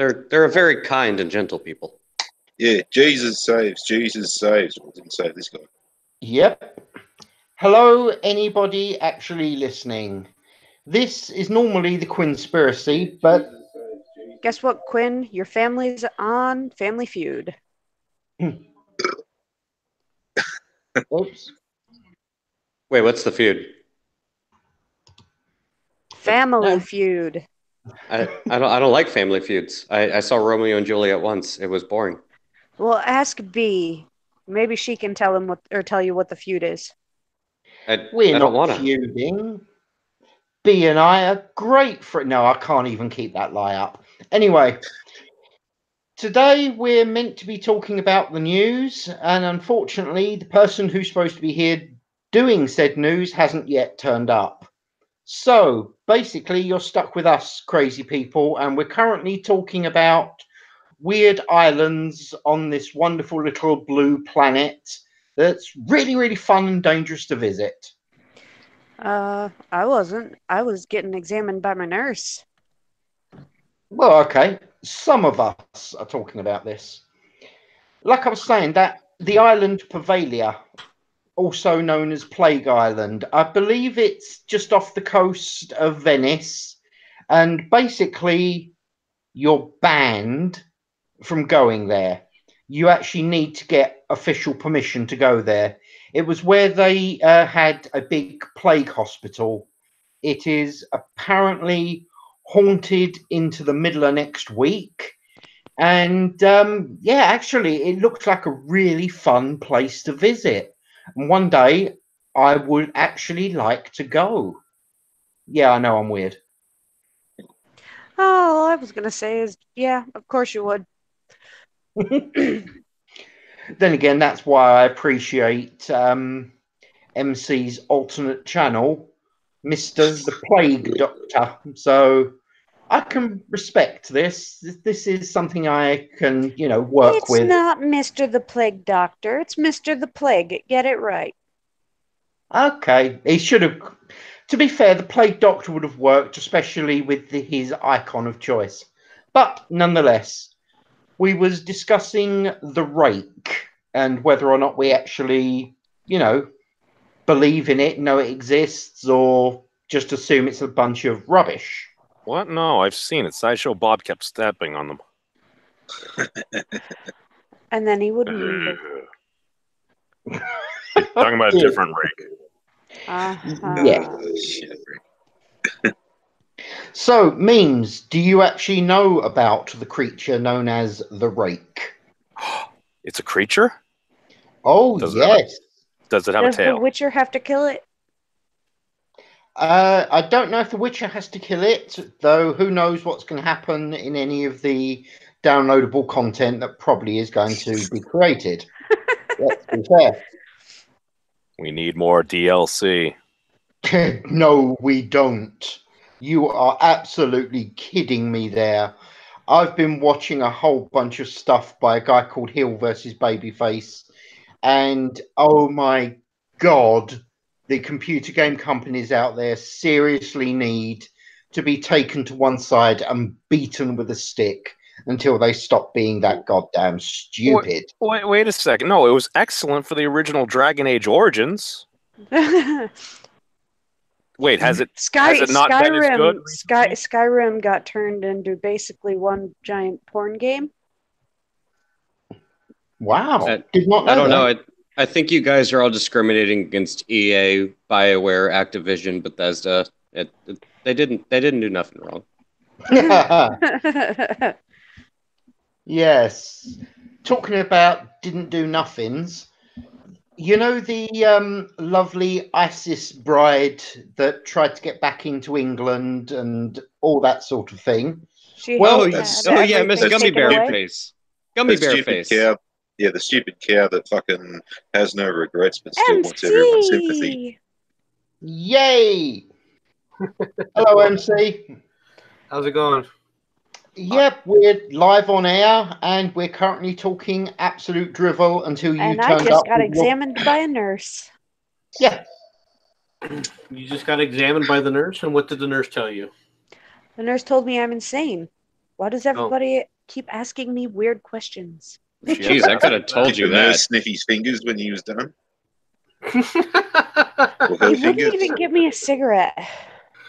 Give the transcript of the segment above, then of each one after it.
They're a very kind and gentle people. Yeah, Jesus saves. Jesus saves. Well, didn't save this guy. Yep. Hello, anybody actually listening? This is normally the Quinspiracy, but Guess what, Quinn? Your family's on Family Feud. oops. Wait, what's the feud? Family Feud. I don't like family feuds. I saw Romeo and Juliet once. It was boring. Well, ask B. Maybe she can tell you what the feud is. We're I don't not wanna. feuding. B and I are great for it. No, I can't even keep that lie up. Anyway, today we're meant to be talking about the news, and unfortunately, the person who's supposed to be here doing said news hasn't yet turned up. So basically, you're stuck with us, crazy people, and we're currently talking about weird islands on this wonderful little blue planet that's really, really fun and dangerous to visit. I wasn't. I was getting examined by my nurse. Well, okay, some of us are talking about this. Like I was saying, that the island Poveglia, also known as Plague Island, I believe it's just off the coast of Venice, and basically you're banned from going there. You actually need to get official permission to go there. It was where they had a big plague hospital. It is apparently haunted into the middle of next week. And yeah, actually, it looks like a really fun place to visit. And one day I would actually like to go. Yeah, I know I'm weird. All I was going to say is, yeah, of course you would. Then again, that's why I appreciate MC's alternate channel, Mr. the Plague Doctor. So I can respect this. This is something I can, work with. It's not Mr. the Plague Doctor. It's Mr. the Plague. Get it right. Okay. He should have. To be fair, the Plague Doctor would have worked, especially with his icon of choice. But nonetheless, we was discussing the rake and whether or not we actually, believe in it, know it exists, or just assume it's a bunch of rubbish. What? No, I've seen it. Sideshow Bob kept stepping on them. And then he wouldn't move it. Talking about a different rake. Yeah. So, Memes, do you actually know about the creature known as the rake? It's a creature? Oh, yes. Does it have a tail? Does the Witcher have to kill it? I don't know if the Witcher has to kill it, though who knows what's going to happen in any of the downloadable content that probably is going to be created. Let's be fair. We need more DLC. No, we don't. You are absolutely kidding me there. I've been watching a whole bunch of stuff by a guy called Hill versus Babyface, and oh my god, the computer game companies out there seriously need to be taken to one side and beaten with a stick until they stop being that goddamn stupid. Wait a second. No, it was excellent for the original Dragon Age Origins. Wait, has it not been as good? Skyrim got turned into basically one giant porn game. Wow. Did not know I don't that. know. I think you guys are all discriminating against EA, BioWare, Activision, Bethesda. They didn't do nothing wrong. Yes. Talking about didn't do nothings. You know the lovely ISIS bride that tried to get back into England and all that sort of thing? Miss Gummy Bear Face. Gummy Bear Face. Cow. Yeah, the stupid cow that fucking has no regrets but still wants everyone's sympathy. Yay! Hello, MC. How's it going? Yep, we're live on air, and we're currently talking absolute drivel until you turned up. And I just got examined by a nurse. Yeah. You just got examined by the nurse, and what did the nurse tell you? The nurse told me I'm insane. Why does everybody keep asking me weird questions? Jeez, I could have told Did you the nurse that. sniff his fingers when he was done? Or He her wouldn't fingers? even give me a cigarette.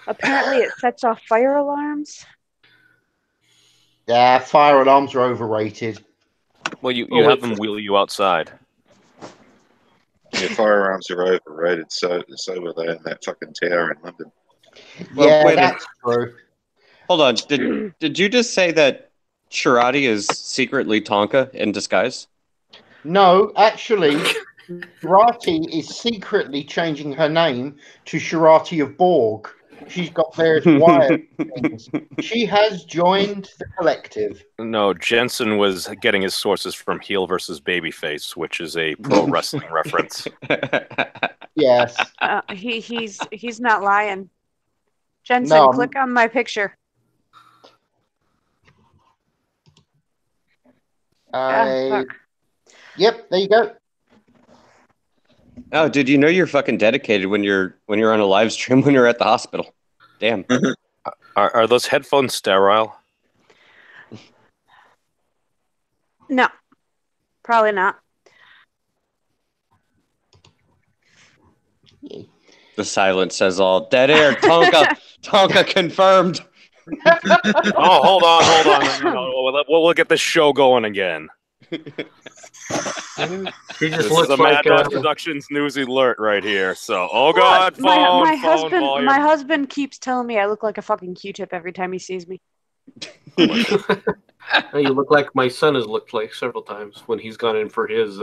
Apparently, it sets off fire alarms. Yeah, fire alarms are overrated. Well, you Oh, have wait. them wheel you outside. Yeah, firearms are overrated. So were they in that fucking tower in London. Well, Yeah, wait a- that's true. Hold on. Did you just say that Shirati is secretly Tonka in disguise? No, actually, Shirati is secretly changing her name to Shirati of Borg. She's got various wire things. She has joined the collective. No, Jensen was getting his sources from Heel versus Babyface, which is a pro wrestling reference. Yes. He's not lying. Jensen, No, click on my picture. Fuck. Yep, there you go. Oh, dude, you know you're fucking dedicated when you're on a live stream when you're at the hospital. Damn. Are those headphones sterile? No, probably not. The silence says all. Dead air. Tonka confirmed. Oh, hold on. No, we'll get this show going again. He This just is looks a like Mad Dog Productions news alert right here. So, oh god, phone, my phone husband, volume. my husband keeps telling me I look like a fucking Q-tip every time he sees me. You look like my son has looked like several times when he's gone in for his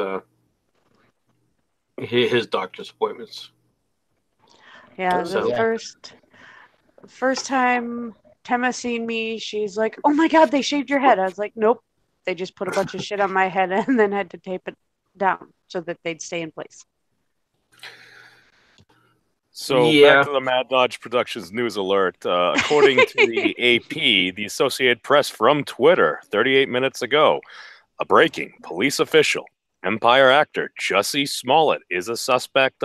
doctor's appointments. Yeah, So- the first time Temma seen me, she's like, "Oh my god, they shaved your head." I was like, "Nope, they just put a bunch of shit on my head and then had to tape it down so that they'd stay in place." So Yeah. back to the Mad Dodge Productions news alert. According to the AP, the Associated Press from Twitter, 38 minutes ago, a breaking police official, Empire actor Jussie Smollett, is a suspected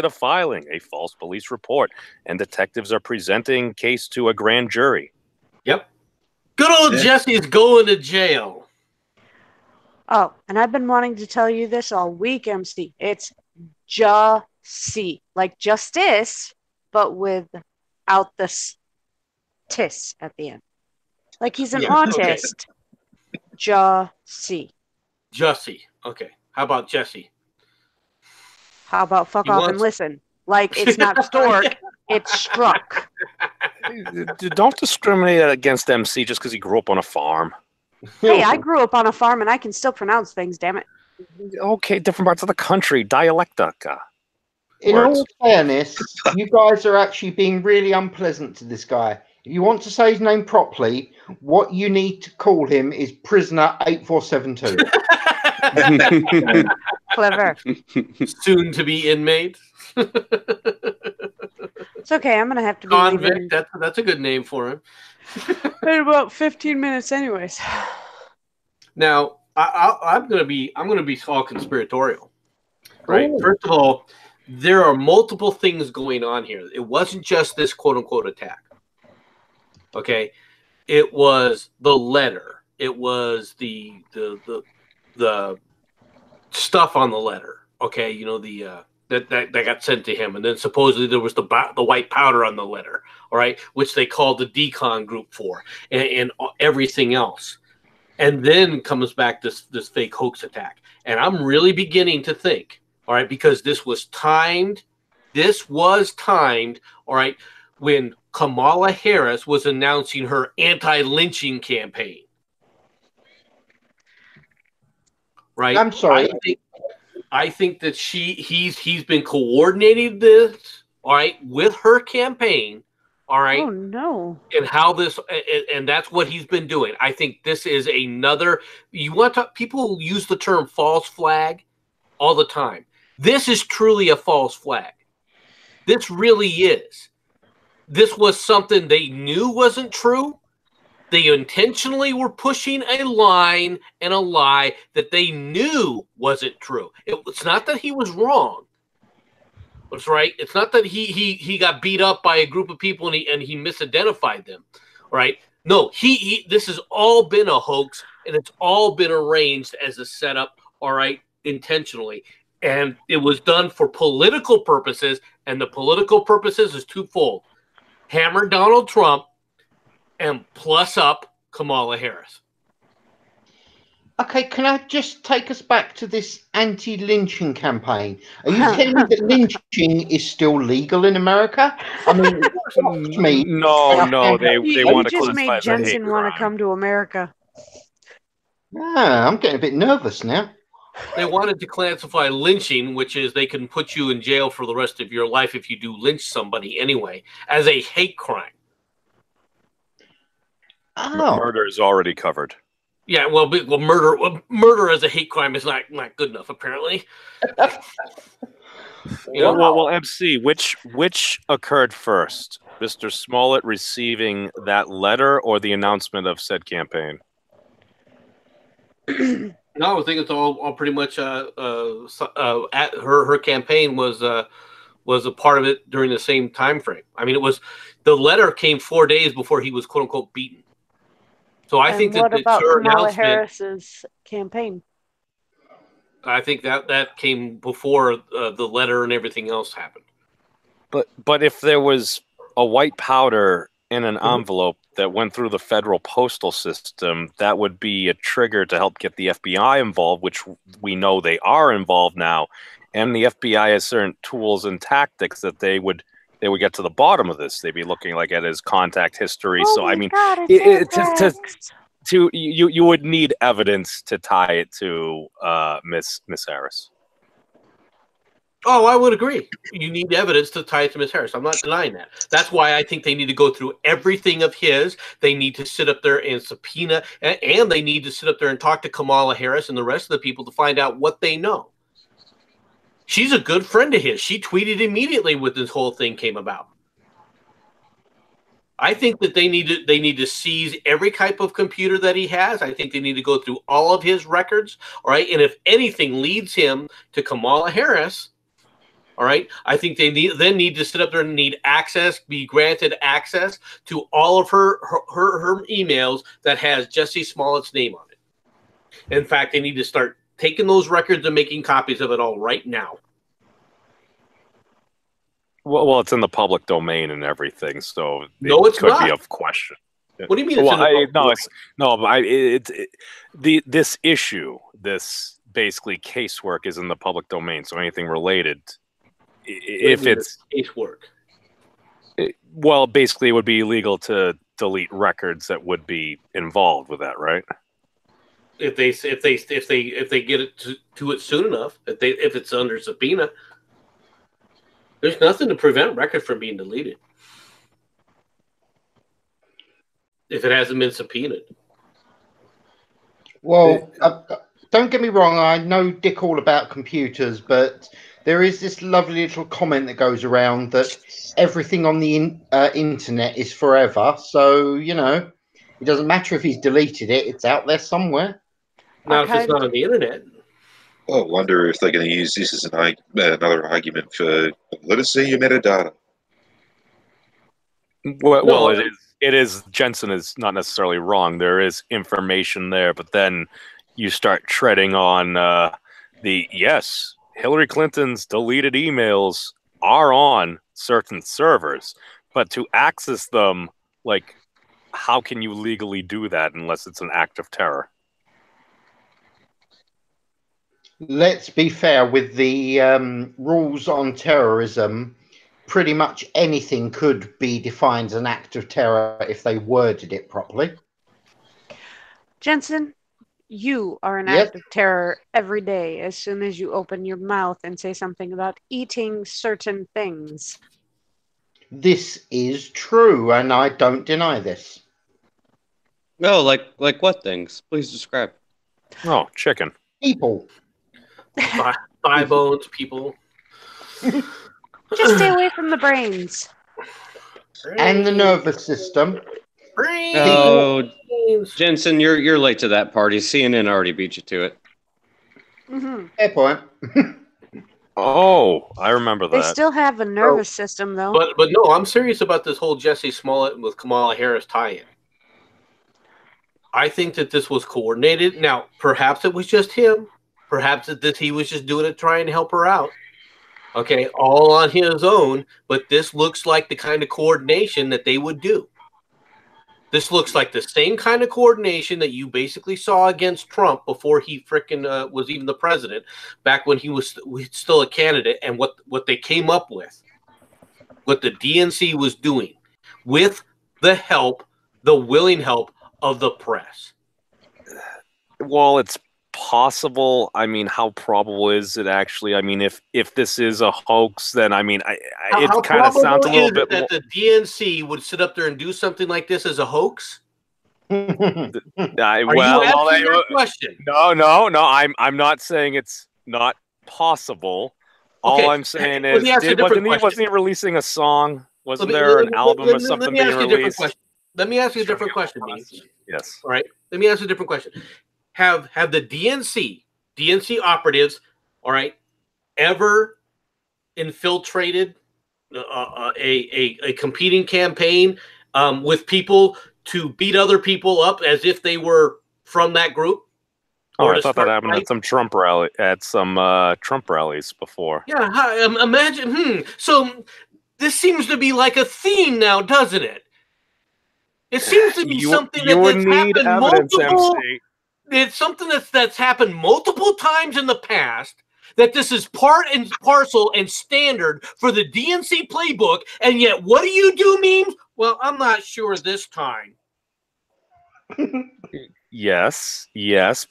of filing a false police report, and detectives are presenting case to a grand jury. Yep. Good old Yeah. Jesse's going to jail. Oh, and I've been wanting to tell you this all week, MC. It's Jussie, like justice, but without the tis at the end. Like he's an Yeah, okay. autist. Jussie. Jussie. Okay. How about Jesse? How about fuck He off wants- and listen? Like it's not stork, it's struck. Don't discriminate against MC just because he grew up on a farm. Hey, I grew up on a farm and I can still pronounce things, damn it. Okay, different parts of the country, dialectica. In Words. all fairness, you guys are actually being really unpleasant to this guy. If you want to say his name properly, what you need to call him is Prisoner 8472. Clever. Soon to be inmate. It's okay, I'm gonna have to be leaving Convict. That's a good name for him. in about 15 minutes anyways. Now, I'm gonna be all conspiratorial, right? Ooh. First of all, there are multiple things going on here. It wasn't just this quote unquote attack. Okay, it was the letter. It was the stuff on the letter. Okay, you know that got sent to him, and then supposedly there was the white powder on the letter. All right, which they called the decon group for, and everything else. And then comes back this fake hoax attack. And I'm really beginning to think, all right, because this was timed, all right, when Kamala Harris was announcing her anti-lynching campaign. Right? I'm sorry. I think that he's been coordinating this, all right, with her campaign, all right. Oh no. And how this, and that's what he's been doing. I think this is another. You want to? People use the term false flag all the time. This is truly a false flag. This really is. This was something they knew wasn't true. They intentionally were pushing a line and a lie that they knew wasn't true. It's not that he was wrong. That's right. It's not that he got beat up by a group of people and he misidentified them. right? No, this has all been a hoax, and it's all been arranged as a setup, all right, intentionally. And it was done for political purposes, and the political purposes is twofold. Hammer Donald Trump and plus up Kamala Harris. Okay, can I just take us back to this anti-lynching campaign? Are you telling me that lynching is still legal in America? I mean, trust me. No, they You want to just classify made it as a hate Jensen want to crime. come to America. I'm getting a bit nervous now. They wanted to classify lynching, which is they can put you in jail for the rest of your life if you do lynch somebody anyway, as a hate crime. Oh, Murder is already covered. Yeah, well, murder as a hate crime is not good enough, apparently. You know? Well, MC, which occurred first? Mr. Smollett receiving that letter or the announcement of said campaign? No, I think it's all pretty much. At her campaign was a part of it during the same time frame. I mean, the letter came 4 days before he was quote unquote beaten. So I think what that about her Kamala announcement. Harris's campaign? I think that came before the letter and everything else happened. But if there was a white powder in an envelope that went through the federal postal system, that would be a trigger to help get the FBI involved, which we know they are involved now. And the FBI has certain tools and tactics that they would get to the bottom of this. They'd be looking like at his contact history. Oh so my I mean, God, it's you would need evidence to tie it to Miss Harris. Oh, I would agree. You need evidence to tie it to Ms. Harris. I'm not denying that. That's why I think they need to go through everything of his. They need to sit up there and subpoena, and they need to sit up there and talk to Kamala Harris and the rest of the people to find out what they know. She's a good friend of his. She tweeted immediately when this whole thing came about. I think that they need to seize every type of computer that he has. I think they need to go through all of his records. All right. And if anything leads him to Kamala Harris, all right, I think they need to sit up there and be granted access to all of her emails that has Jesse Smollett's name on it. In fact, they need to start taking those records and making copies of it all right now. Well, it's in the public domain and everything, so No, it's could not. be of question. What do you mean? This issue, this basically casework, is in the public domain. So anything related, if it's casework, well, basically, it would be illegal to delete records that would be involved with that, right? If they get it to it soon enough, if it's under subpoena, there's nothing to prevent record from being deleted if it hasn't been subpoenaed. well, don't get me wrong. I know dick all about computers, but there is this lovely little comment that goes around that everything on the internet is forever. So, you know, it doesn't matter if he's deleted it. It's out there somewhere. Not if it's not on the internet. I wonder if they're going to use this as another argument for let us see your metadata. Well, it is. Jensen is not necessarily wrong. There is information there, but then you start treading on Hillary Clinton's deleted emails are on certain servers, but to access them, like, how can you legally do that unless it's an act of terror? Let's be fair with the rules on terrorism. Pretty much anything could be defined as an act of terror if they worded it properly. Jensen, you are an Yep. act of terror every day as soon as you open your mouth and say something about eating certain things. This is true, and I don't deny this. No, like what things? Please describe. Oh, chicken. People. Thigh bones, people. Just stay away from the brains. And the nervous system. Brains. Oh, Jensen, you're late to that party. CNN already beat you to it. Hmm. Fair point. Oh, I remember They that. still have a nervous system, though. But no, I'm serious about this whole Jesse Smollett with Kamala Harris tie-in. I think that this was coordinated. Now, perhaps it was just him. Perhaps he was just doing it trying to help her out. Okay, all on his own. But this looks like the kind of coordination that they would do. This looks like the same kind of coordination that you basically saw against Trump before he frickin' was even the president, back when he was still a candidate, and what they came up with, what the DNC was doing, with the willing help of the press. Well, it's possible. I mean, how probable is it actually? I mean, if this is a hoax, then I mean, it kind of sounds a little bit that the DNC would sit up there and do something like this as a hoax. Are you asking that question? No. I'm not saying it's not possible. Okay. All I'm saying is, wasn't he releasing a song? Wasn't there an album or something being released? Let me ask you a different question. Yes. All right. Let me ask you a different question. Have the DNC operatives, all right, ever infiltrated a competing campaign with people to beat other people up as if they were from that group? Oh, I thought that happened at some Trump rallies before. Yeah, imagine. So this seems to be like a theme now, doesn't it? It seems to be something that's happened multiple. It's something that's happened multiple times in the past. That this is part and parcel and standard for the DNC playbook, and yet what do you do, memes? Well, I'm not sure this time. Yes,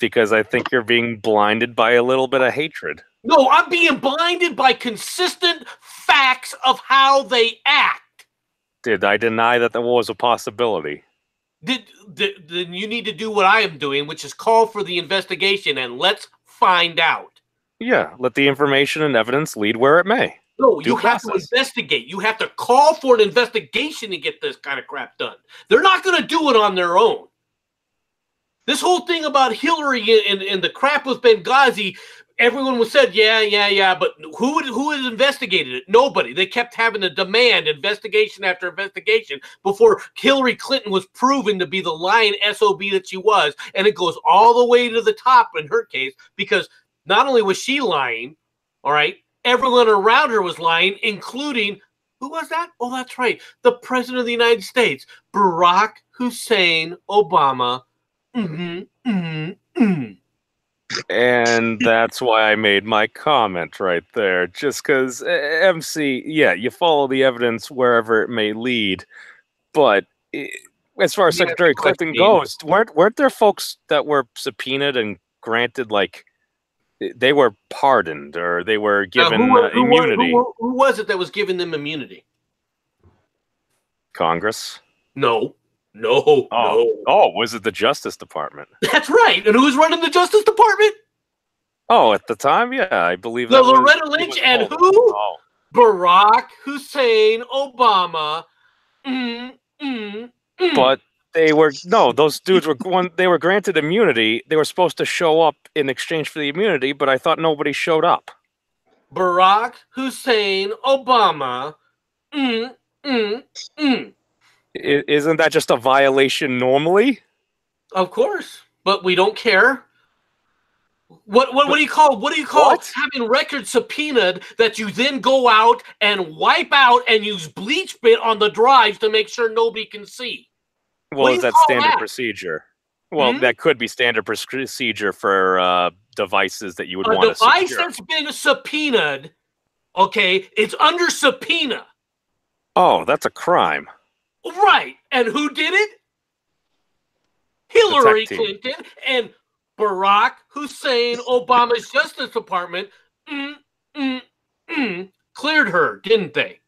because I think you're being blinded by a little bit of hatred. No, I'm being blinded by consistent facts of how they act. Did I deny that there was a possibility? Then you need to do what I am doing, which is call for the investigation, and let's find out. Yeah, let the information and evidence lead where it may. No, you have to investigate. You have to call for an investigation to get this kind of crap done. They're not going to do it on their own. This whole thing about Hillary and the crap with Benghazi, everyone was said, yeah, but who has investigated it? Nobody. They kept having to demand investigation after investigation before Hillary Clinton was proven to be the lying SOB that she was, and it goes all the way to the top in her case, because not only was she lying, all right, everyone around her was lying, including, who was that? Oh, that's right, the President of the United States, Barack Hussein Obama. And that's why I made my comment right there. Just because, MC, yeah, you follow the evidence wherever it may lead. But as far as Secretary Clinton goes, weren't there folks that were subpoenaed and granted, like, they were pardoned or they were given immunity? Who was it that was giving them immunity? Congress? No. Oh, was it the Justice Department? That's right. And who was running the Justice Department? Oh, at the time, yeah, I believe that Loretta Lynch and who? Oh. Barack Hussein Obama. But those dudes they were granted immunity. They were supposed to show up in exchange for the immunity, but I thought nobody showed up. Barack Hussein Obama. Isn't that just a violation normally? Of course, but we don't care. What do you call having records subpoenaed that you then go out and wipe out and use bleach bit on the drives to make sure nobody can see? Well, is that standard procedure? Well, that could be standard procedure for devices that you would want to secure. A device that's been subpoenaed, okay, it's under subpoena. Oh, that's a crime. Right. And who did it? Hillary Clinton and Barack Hussein Obama's Justice Department cleared her, didn't they?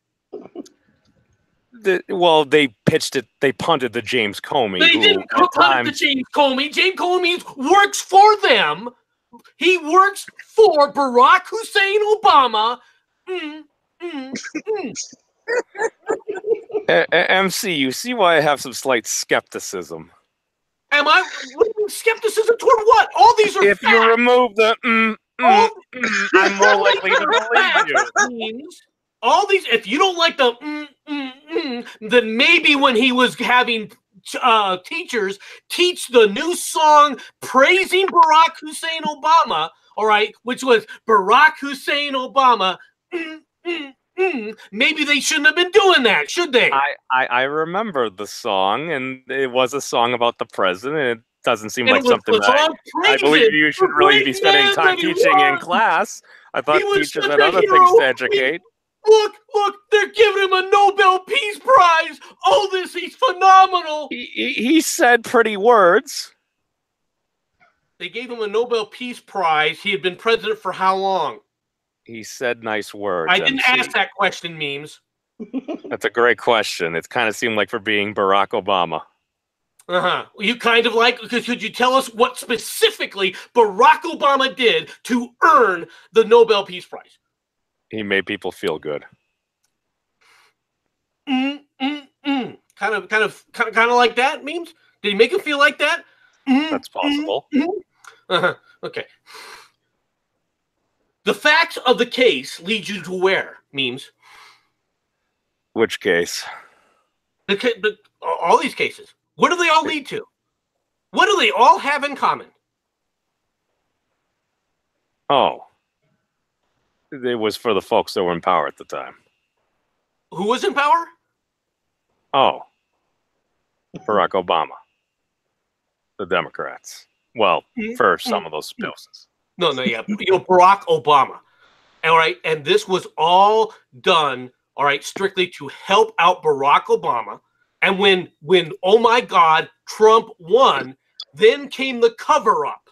They pitched it. They punted the James Comey. They didn't punt the James Comey. James Comey works for them. He works for Barack Hussein Obama. MC, you see why I have some slight skepticism. Am I skepticism toward what? All these are if facts. You remove the I'm more likely to believe you. All these, if you don't like the then maybe when he was having teachers teach the new song praising Barack Hussein Obama, all right, which was Barack Hussein Obama. Maybe they shouldn't have been doing that, should they? I remember the song, and it was a song about the president. It doesn't seem And like it was something the that song I believe praising you should the really be great spending man time that he teaching in was. class. I thought He was teachers such had a other hero. things to educate. Look, they're giving him a Nobel Peace Prize. Oh, he's phenomenal. He said pretty words. They gave him a Nobel Peace Prize. He had been president for how long? He said nice words. I didn't MC. ask that question, Memes. That's a great question. It kind of seemed like for being Barack Obama. You kind of like, because could you tell us what specifically Barack Obama did to earn the Nobel Peace Prize? He made people feel good. Kind of like that, Memes? Did he make him feel like that? That's possible. Okay. The facts of the case lead you to where, Memes? Which case? All these cases. What do they all lead to? What do they all have in common? Oh. It was for the folks that were in power at the time. Who was in power? Oh. Barack Obama. The Democrats. Well, for some of those spouses. No, yeah. Barack Obama. All right. And this was all done, all right, strictly to help out Barack Obama. And when oh my God, Trump won, then came the cover up.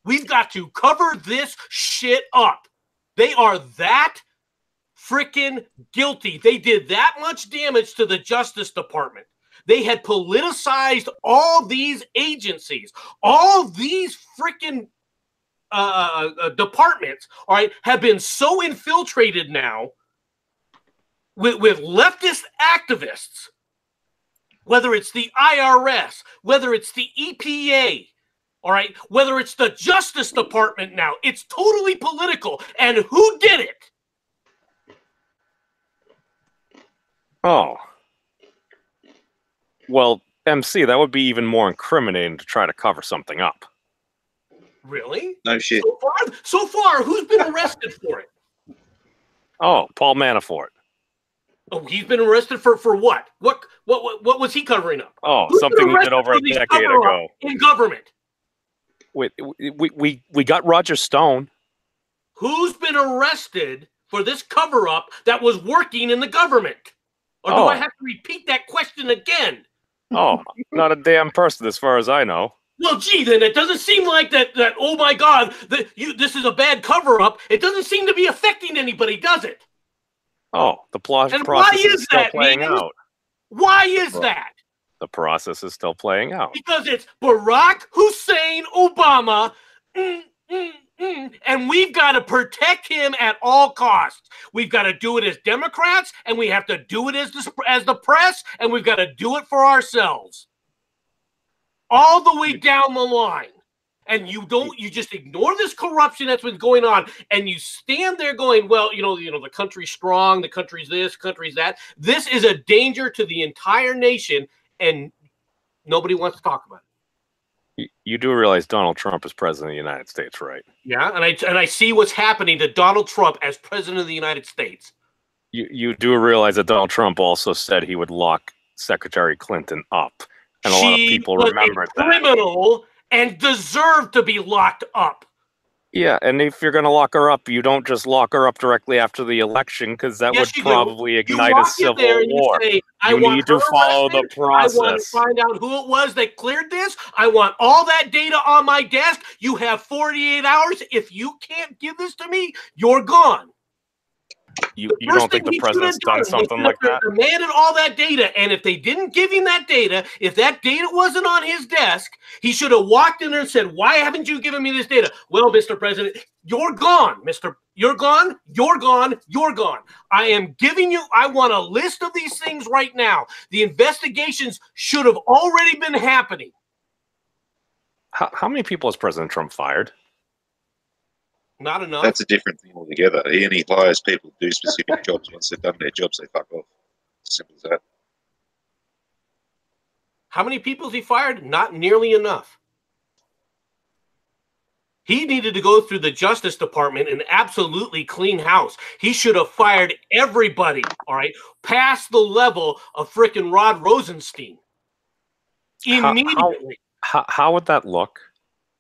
We've got to cover this shit up. They are that freaking guilty. They did that much damage to the Justice Department. They had politicized all these agencies, all these freaking departments, all right, have been so infiltrated now with leftist activists, whether it's the IRS, whether it's the EPA, all right, whether it's the Justice Department now, it's totally political. And who did it? Oh. Well, MC, that would be even more incriminating to try to cover something up. Really? No shit. So far, who's been arrested for it? Oh, Paul Manafort. Oh, he's been arrested for what? What was he covering up? Oh, Who's something been he did arrested over for a these decade cover-ups ago. in government? Wait, we got Roger Stone. Who's been arrested for this cover-up that was working in the government? Or do I have to repeat that question again? Oh, not a damn person as far as I know. Well, gee, then it doesn't seem like that oh my God, this is a bad cover-up. It doesn't seem to be affecting anybody, does it? Oh, the process is still playing out. Why is that? The process is still playing out. Because it's Barack Hussein Obama, and we've got to protect him at all costs. We've got to do it as Democrats, and we have to do it as the press, and we've got to do it for ourselves. All the way down the line. And you just ignore this corruption that's been going on, and you stand there going, well, the country's strong, the country's this, country's that. This is a danger to the entire nation, and nobody wants to talk about it. You do realize Donald Trump is president of the United States, right? Yeah, and I see what's happening to Donald Trump as president of the United States. You do realize that Donald Trump also said he would lock Secretary Clinton up, and a lot of people remember that. Criminal and deserved to be locked up. Yeah, and if you're going to lock her up, you don't just lock her up directly after the election, because that would probably ignite a civil war. You need to follow the process. I want to find out who it was that cleared this. I want all that data on my desk. You have 48 hours. If you can't give this to me, you're gone. You don't think the president's done something like that? Demanded all that data, and if they didn't give him that data, if that data wasn't on his desk, he should have walked in there and said, "Why haven't you given me this data?" Well, Mr. President, you're gone, You're gone. You're gone. You're gone. I am giving you. I want a list of these things right now. The investigations should have already been happening. How many people has President Trump fired? Not enough. That's a different thing altogether. He only hires people to do specific jobs. Once they've done their jobs, they fuck off. Simple as that. How many people has he fired? Not nearly enough. He needed to go through the Justice Department and absolutely clean house. He should have fired everybody, all right, past the level of frickin' Rod Rosenstein. Immediately. How would that look?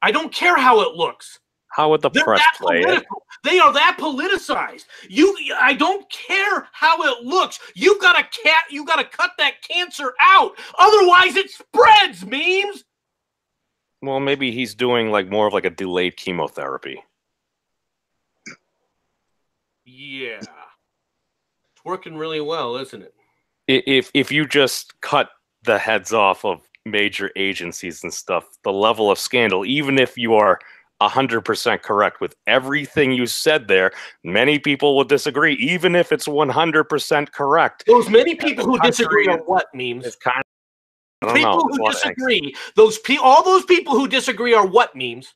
I don't care how it looks. How would the press play it? They are that politicized. I don't care how it looks. You gotta cut that cancer out. Otherwise it spreads, memes. Well, maybe he's doing like more of like a delayed chemotherapy. Yeah. It's working really well, isn't it? If you just cut the heads off of major agencies and stuff, the level of scandal, even if you are 100% correct with everything you said there, many people will disagree, even if it's 100% correct. Those many people who disagree are what, memes? It's kind of, I don't people know. who disagree. All those people who disagree are what, memes?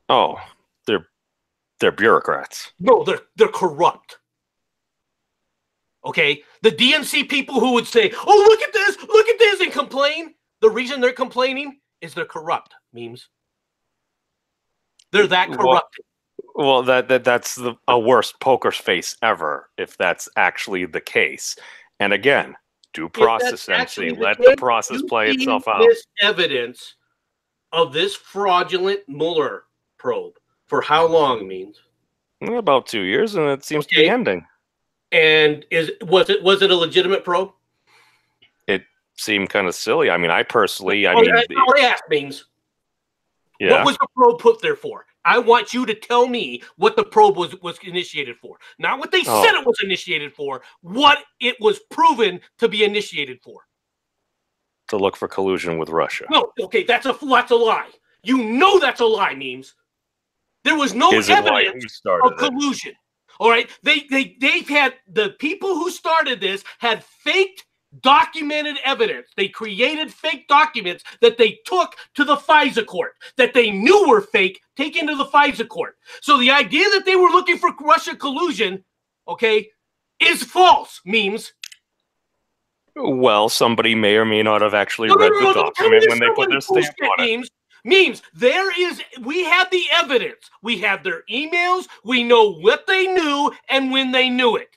Oh, they're bureaucrats. No, they're corrupt. Okay, the DNC people who would say, "Oh, look at this," and complain. The reason they're complaining is they're corrupt. Memes. They're that corrupt. Well, that's a worst poker face ever if that's actually the case. And again, due process, MC. Let the process play itself out. This evidence of this fraudulent Mueller probe for how long, means? About 2 years, and it seems to be ending. And was it a legitimate probe? It seemed kind of silly. I mean, I personally, I asked, means. Yeah. What was the probe put there for? I want you to tell me what the probe was initiated for. Not what they said it was initiated for, what it was proven to be initiated for. To look for collusion with Russia. No, okay, that's a lie. You know that's a lie, memes. There was no evidence of collusion. All right, they've had, the people who started this had faked documented evidence. They created fake documents that they took to the FISA court, that they knew were fake, taken to the FISA court. So the idea that they were looking for Russia collusion, okay, is false, memes. Well, somebody may or may not have actually read the document when they put their stamp on it. Memes, we have the evidence. We have their emails. We know what they knew and when they knew it.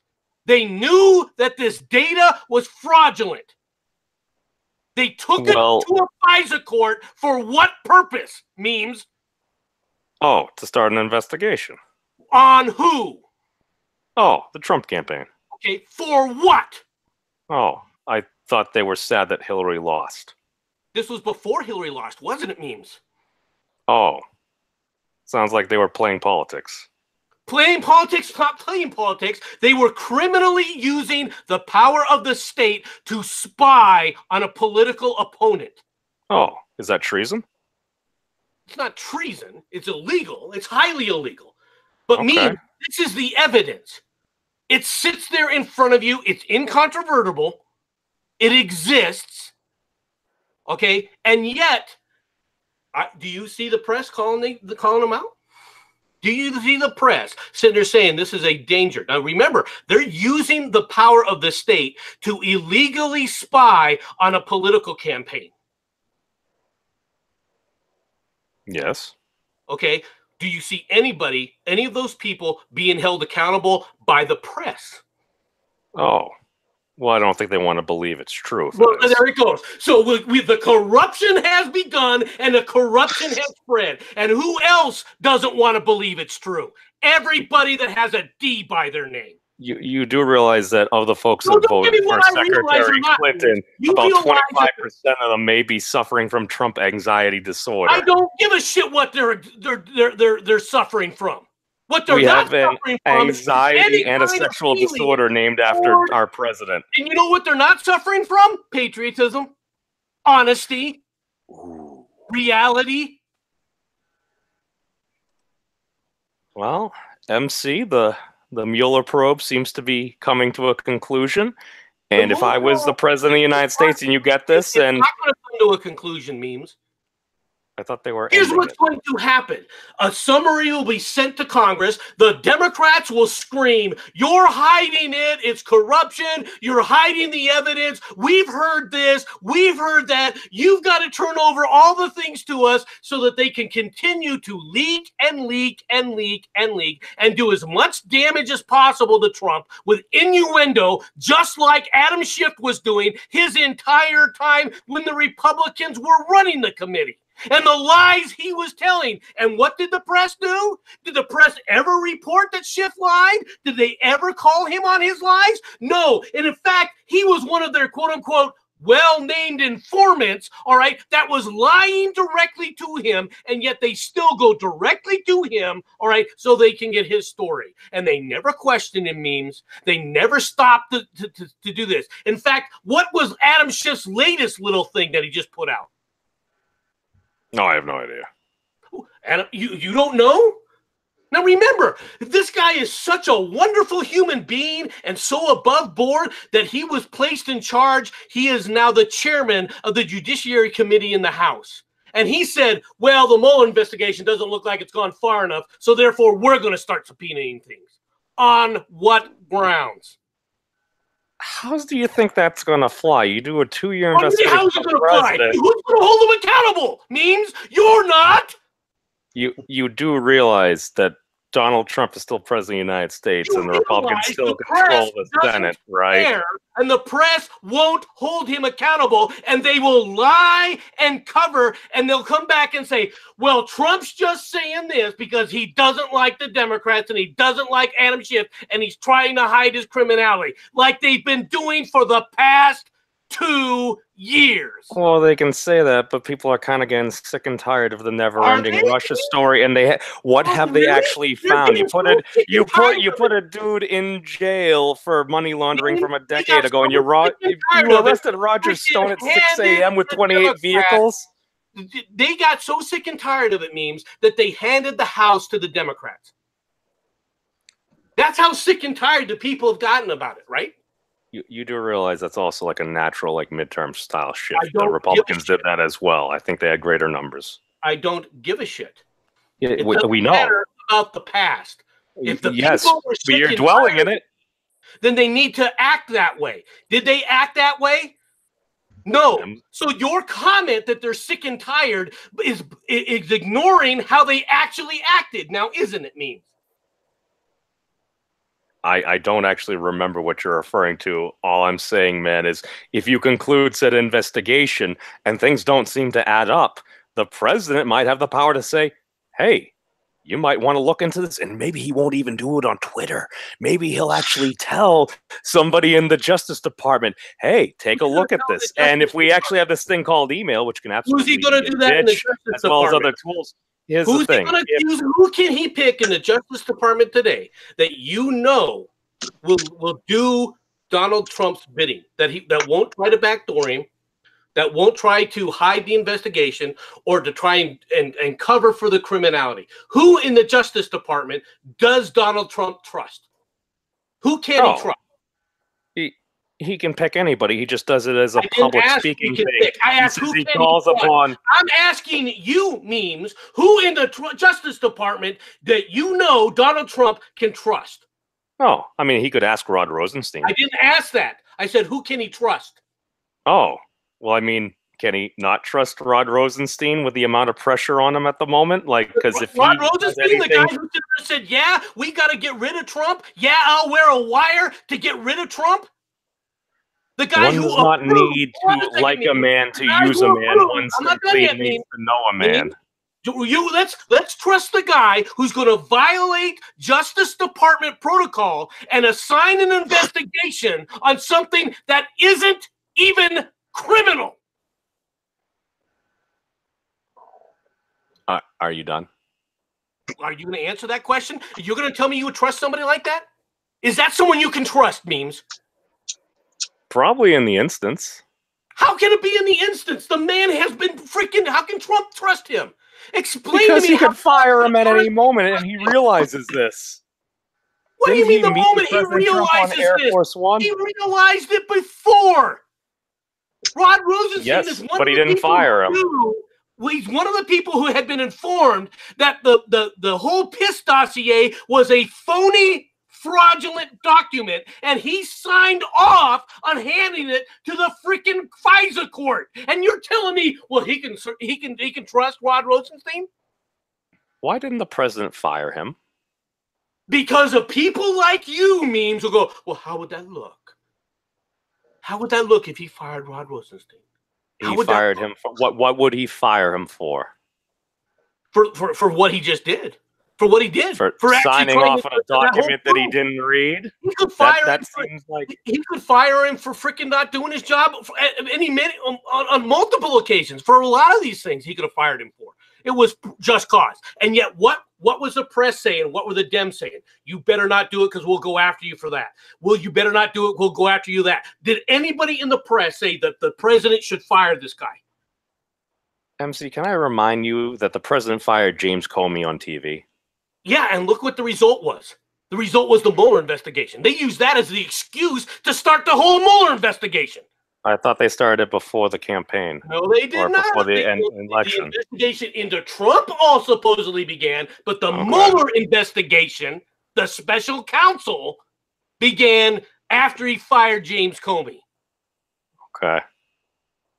They knew that this data was fraudulent. They took it to a FISA court for what purpose, memes? Oh, to start an investigation. On who? Oh, the Trump campaign. Okay, for what? Oh, I thought they were sad that Hillary lost. This was before Hillary lost, wasn't it, memes? Oh, sounds like they were playing politics. Playing politics, not playing politics. They were criminally using the power of the state to spy on a political opponent. Oh, is that treason? It's not treason. It's illegal. It's highly illegal. But memes, this is the evidence. It sits there in front of you. It's incontrovertible. It exists. Okay, and yet, do you see the press calling them out? Do you see the press sitting there saying this is a danger? Now, remember, they're using the power of the state to illegally spy on a political campaign. Yes. Okay, do you see any of those people being held accountable by the press? Oh. Well, I don't think they want to believe it's true. Well, there it goes. So the corruption has begun and the corruption has spread. And who else doesn't want to believe it's true? Everybody that has a D by their name. You do realize that of the folks that voted for Secretary Clinton, about 25% of them may be suffering from Trump anxiety disorder. I don't give a shit what they're suffering from. What they're not suffering from anxiety and a sexual disorder named after our president. And you know what they're not suffering from? Patriotism, honesty, reality. Well, MC, the Mueller probe seems to be coming to a conclusion. And if I was the president of the United States and you get this, it's not going to come to a conclusion, memes. I thought they were. Here's what's going to happen. A summary will be sent to Congress. The Democrats will scream, "You're hiding it. It's corruption. You're hiding the evidence. We've heard this. We've heard that. You've got to turn over all the things to us so that they can continue to leak and leak and leak and leak and do as much damage as possible to Trump with innuendo, just like Adam Schiff was doing his entire time when the Republicans were running the committee. And the lies he was telling. And what did the press do? Did the press ever report that Schiff lied? Did they ever call him on his lies? No. And in fact, he was one of their quote-unquote well-named informants, all right, that was lying directly to him, and yet they still go directly to him, all right, so they can get his story. And they never questioned him, memes. They never stopped to do this. In fact, what was Adam Schiff's latest little thing that he just put out? No, I have no idea. And you don't know? Now remember, this guy is such a wonderful human being and so above board that he was placed in charge. He is now the chairman of the Judiciary Committee in the House. And he said, well, the Mueller investigation doesn't look like it's gone far enough, so therefore we're going to start subpoenaing things. On what grounds? How do you think that's going to fly? You do a 2-year investigation. How's it going to fly? Who's going to hold them accountable? Memes you're not. You do realize that Donald Trump is still president of the United States and the Republicans still control the Senate, right? And the press won't hold him accountable, and they will lie and cover, and they'll come back and say, well, Trump's just saying this because he doesn't like the Democrats and he doesn't like Adam Schiff, and he's trying to hide his criminality, like they've been doing for the past 2 years. Well, they can say that, but people are kind of getting sick and tired of the never-ending Russia story. And what have they actually found? You put a dude in jail for money laundering from a decade ago, and you arrested Roger Stone at 6 a.m. with 28 vehicles. They got so sick and tired of it, memes, that they handed the House to the Democrats. That's how sick and tired the people have gotten about it, right? You do realize that's also like a natural, like midterm style shift. The Republicans did that as well. I think they had greater numbers. I don't give a shit. Yeah, we know about the past. If the yes, people were but you're dwelling in it. Then they need to act that way. Did they act that way? No. So your comment that they're sick and tired is ignoring how they actually acted. Now, isn't it, memes? I don't actually remember what you're referring to. All I'm saying, man, is if you conclude said investigation and things don't seem to add up, the president might have the power to say, hey, you might want to look into this. And maybe he won't even do it on Twitter. Maybe he'll actually tell somebody in the Justice Department, hey, take a look at this. And if we actually have this thing called email, which can absolutely who's he going to do that in the Justice as well Department? as other tools. Here's Who's the thing. He gonna use, who can he pick in the Justice Department today that you know will do Donald Trump's bidding? That won't try to backdoor him, that won't try to hide the investigation or to try and cover for the criminality. Who in the Justice Department does Donald Trump trust? Who can he trust? He can pick anybody. He just does it as a public speaking thing. I asked who he calls upon. I'm asking you, memes, who in the Justice Department that you know Donald Trump can trust? Oh, I mean, he could ask Rod Rosenstein. I didn't ask that. I said, who can he trust? Oh, well, I mean, can he not trust Rod Rosenstein with the amount of pressure on him at the moment? Like, because if Rod Rosenstein, the guy who said, yeah, we got to get rid of Trump. Yeah, I'll wear a wire to get rid of Trump. The guy one who does not need to like a man to use a man. One simply needs to know a man. Let's trust the guy who's going to violate Justice Department protocol and assign an investigation on something that isn't even criminal. Are you done? Are you going to answer that question? You're going to tell me you would trust somebody like that? Is that someone you can trust, memes? Probably in the instance. How can it be in the instance? The man has been freaking. How can Trump trust him? Explain because to me. Because he could fire him at any moment, and he realizes this. What do you mean the moment he realizes this? He realized it before. Rod Rosenstein is one but he didn't fire him. He's one of the people who had been informed that the whole PIS dossier was a phony, fraudulent document, and he signed off on handing it to the freaking FISA court. And you're telling me, well, he can trust Rod Rosenstein? Why didn't the president fire him? Because of people like you, memes will go, well, how would that look? How would that look if he fired Rod Rosenstein? He fired him for what would he fire him for? For what he just did. For what he did. For signing off on a document that he didn't read? He could fire that him seems like he could fire him for freaking not doing his job at any minute on multiple occasions. For a lot of these things he could have fired him for. It was just cause. And yet what was the press saying? What were the Dems saying? You better not do it because we'll go after you for that. Well, you better not do it. We'll go after you that. Did anybody in the press say that the president should fire this guy? MC, can I remind you that the president fired James Comey on TV? Yeah, and look what the result was. The result was the Mueller investigation. They used that as the excuse to start the whole Mueller investigation. I thought they started it before the campaign. No, they did not. Before the The election. investigation into Trump all supposedly began, but the Mueller investigation, the special counsel, began after he fired James Comey. Okay.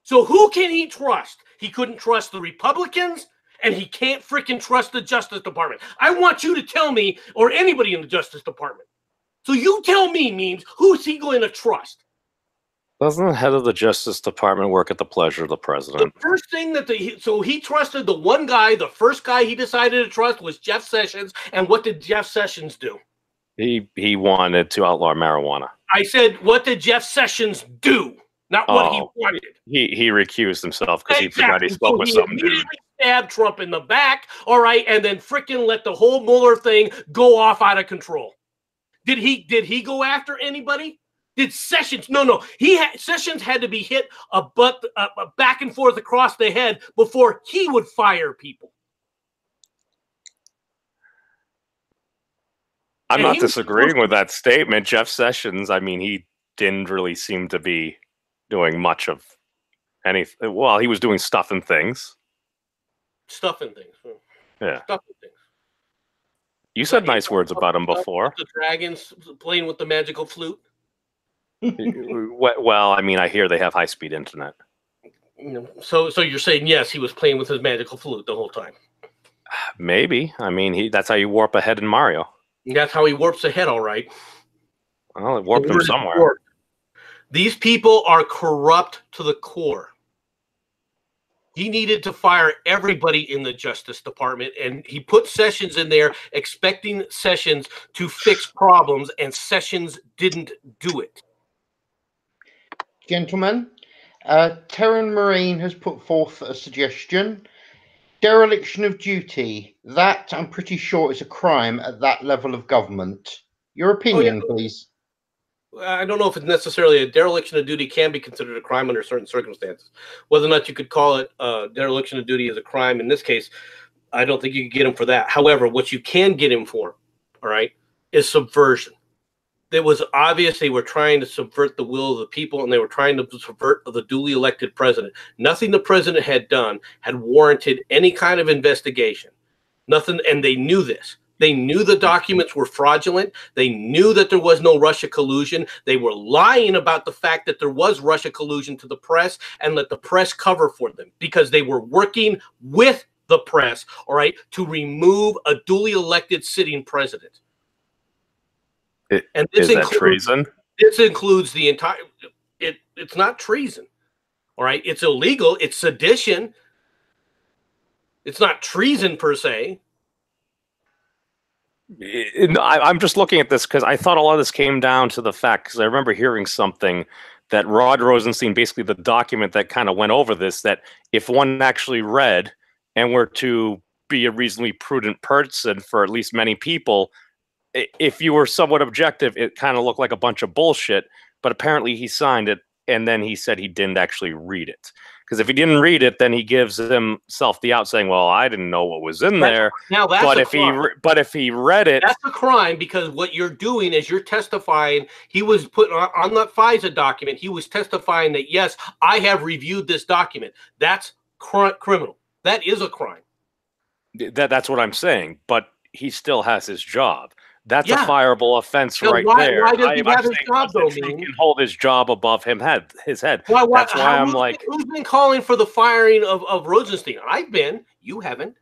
So who can he trust? He couldn't trust the Republicans, and he can't freaking trust the Justice Department. I want you to tell me, or anybody in the Justice Department. So you tell me, memes, who's he going to trust? Doesn't the head of the Justice Department work at the pleasure of the president? The first thing so he trusted the one guy, the first guy he decided to trust was Jeff Sessions. And what did Jeff Sessions do? He wanted to outlaw marijuana. I said, what did Jeff Sessions do? Not what he wanted. He recused himself because he forgot he spoke with some dude. Stabbed Trump in the back, all right, and then freaking let the whole Mueller thing go off out of control. Did he go after anybody? Did Sessions? No. Sessions had to be hit a back and forth across the head before he would fire people. I'm not disagreeing with that statement. Jeff Sessions, I mean, he didn't really seem to be doing much of anything. Well, he was doing stuff and things. Yeah. Stuff and things. You said nice words about him before. The dragons playing with the magical flute. Well, I mean, I hear they have high-speed internet. So you're saying yes, he was playing with his magical flute the whole time? Maybe. I mean, that's how you warp ahead in Mario. That's how he warps ahead, all right. Well, it warped him somewhere. These people are corrupt to the core. He needed to fire everybody in the Justice Department, and he put Sessions in there expecting Sessions to fix problems, and Sessions didn't do it. Gentlemen, Terran Marine has put forth a suggestion. Dereliction of duty. That, I'm pretty sure, is a crime at that level of government. Your opinion, please. I don't know if it's necessarily a dereliction of duty can be considered a crime under certain circumstances. Whether or not you could call it dereliction of duty as a crime in this case, I don't think you could get him for that. However, what you can get him for, all right, is subversion. It was obvious they were trying to subvert the will of the people, and they were trying to subvert the duly elected president. Nothing the president had done had warranted any kind of investigation. Nothing, and they knew this. They knew the documents were fraudulent. They knew that there was no Russia collusion. They were lying about the fact that there was Russia collusion to the press and let the press cover for them because they were working with the press, all right, to remove a duly elected sitting president. And this is that treason? This includes the entire. It's not treason, all right. It's illegal. It's sedition. It's not treason per se. I'm just looking at this because I thought a lot of this came down to the fact, because I remember hearing something that Rod Rosenstein, basically the document that kind of went over this, that if one actually read and were to be a reasonably prudent person for at least many people, if you were somewhat objective, it kind of looked like a bunch of bullshit. But apparently he signed it, and then he said he didn't actually read it. Because if he didn't read it, then he gives himself the out, saying, "Well, I didn't know what was in there." Now that's but a if crime. if he read it, that's a crime, because what you're doing is you're testifying. He was put on that FISA document. He was testifying that yes, I have reviewed this document. That's criminal. That is a crime. That's what I'm saying. But he still has his job. That's Yeah. a fireable offense Now, right why- there. why does he I'm have his saying job, though, President Trump Mean? can hold his job above his head. Why, That's why I'm who's like, been, who's been calling for the firing of Rosenstein? I've been. You haven't.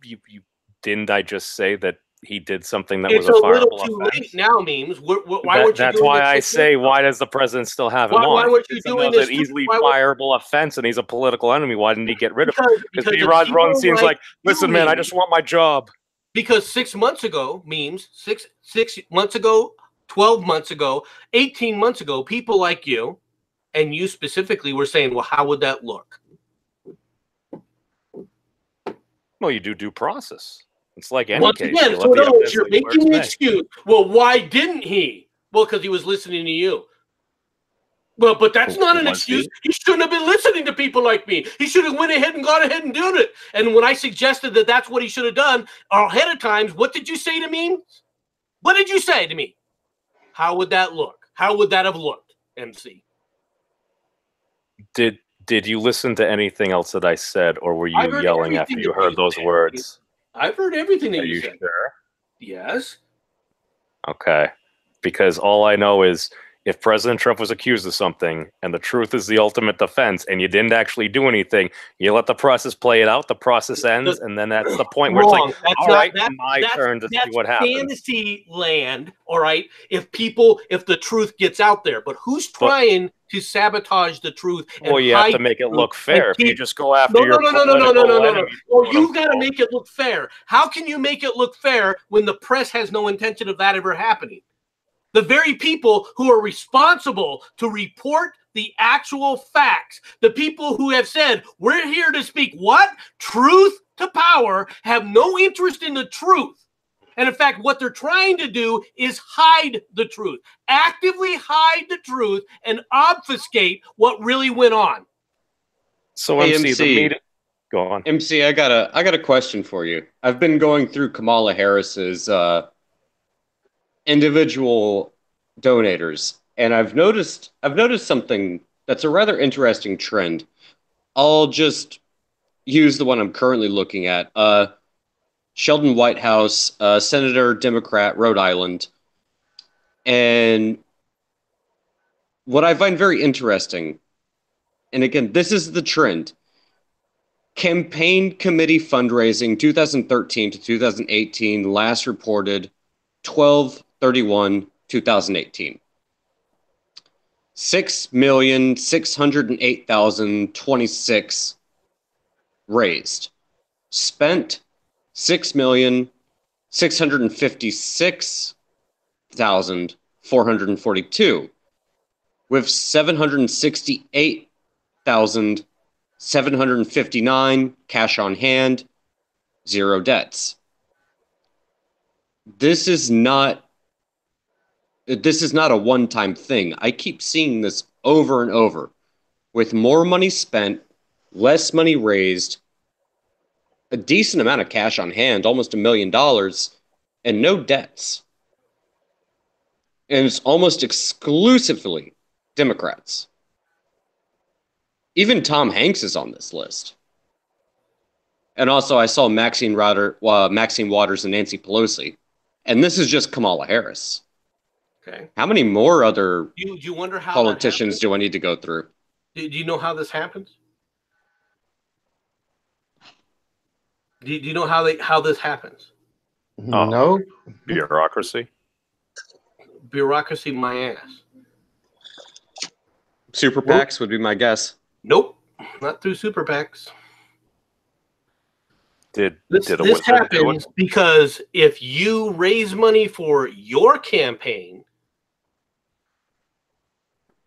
you didn't I just say that he did something that It's was a a little fireable too offense? late now, Memes. Why weren't you That's doing why it I 6 say, years ago? why does the president still have him Why on? weren't you It's doing another this? easily Why weren't- fireable offense, and he's a political enemy. Why didn't he get rid of him? Because the Rod people Rosenstein's like, listen, you, man, I Memes. just want my job. Because 6 months ago, Memes, six months ago, 12 months ago, 18 months ago, people like you, and you specifically, were saying, well, how would that look? Well, you do due process. It's like any Once case. again, You so let in the other words, evidence you're do making its an thing. excuse. Well, why didn't he? Well, because he was listening to you. Well, but that's not an Was excuse. He shouldn't have been listening to people like me. He should have went ahead and gone ahead and done it. And when I suggested that that's what he should have done ahead of times, what did you say to me? What did you say to me? How would that look? How would that have looked, MC? Did you listen to anything else that I said, or were I you heard yelling after everything you that heard you those said. words? I've heard everything that Are you you said. sure? Yes. Okay. Because all I know is if President Trump was accused of something and the truth is the ultimate defense and you didn't actually do anything, you let the process play it out, the process ends, and then that's the point where it's Wrong. like, That's all not- right, that's- my that's- turn to see That's what happens. fantasy land, all right? If the truth gets out there, but who's trying to sabotage the truth? And Well, you have to hide make it the look truth fair. and If you keep- just go after No, your no. political enemy, Well, quote you got to unquote. make it look fair. How can you make it look fair when the press has no intention of that ever happening? The very people who are responsible to report the actual facts, the people who have said, we're here to speak what? Truth to power, have no interest in the truth. And in fact, what they're trying to do is hide the truth, actively hide the truth and obfuscate what really went on. So Hey, MC, the MC. media. Go on. MC, I got a question for you. I've been going through Kamala Harris's individual donators, and I've noticed something that's a rather interesting trend. I'll just use the one I'm currently looking at. Sheldon Whitehouse, Senator, Democrat, Rhode Island. And what I find very interesting, and again, this is the trend. Campaign committee fundraising 2013 to 2018 last reported 12/31/2018. 6,608,026 raised. Spent 6,656,442 with 768,759 cash on hand, 0 debts. This is not a one-time thing. I keep seeing this over and over. With more money spent, less money raised, a decent amount of cash on hand, almost $1 million, and no debts. And it's almost exclusively Democrats. Even Tom Hanks is on this list. And also, I saw Maxine Waters and Nancy Pelosi. And this is just Kamala Harris. Okay. How many more other Do you wonder how politicians do I need to go through? Do you know how this happens? Do you know how this happens? Oh. No. Bureaucracy. Bureaucracy, my ass. Super PACs would be my guess. Nope, not through super PACs. Did This a wizard do it? happens because if you raise money for your campaign,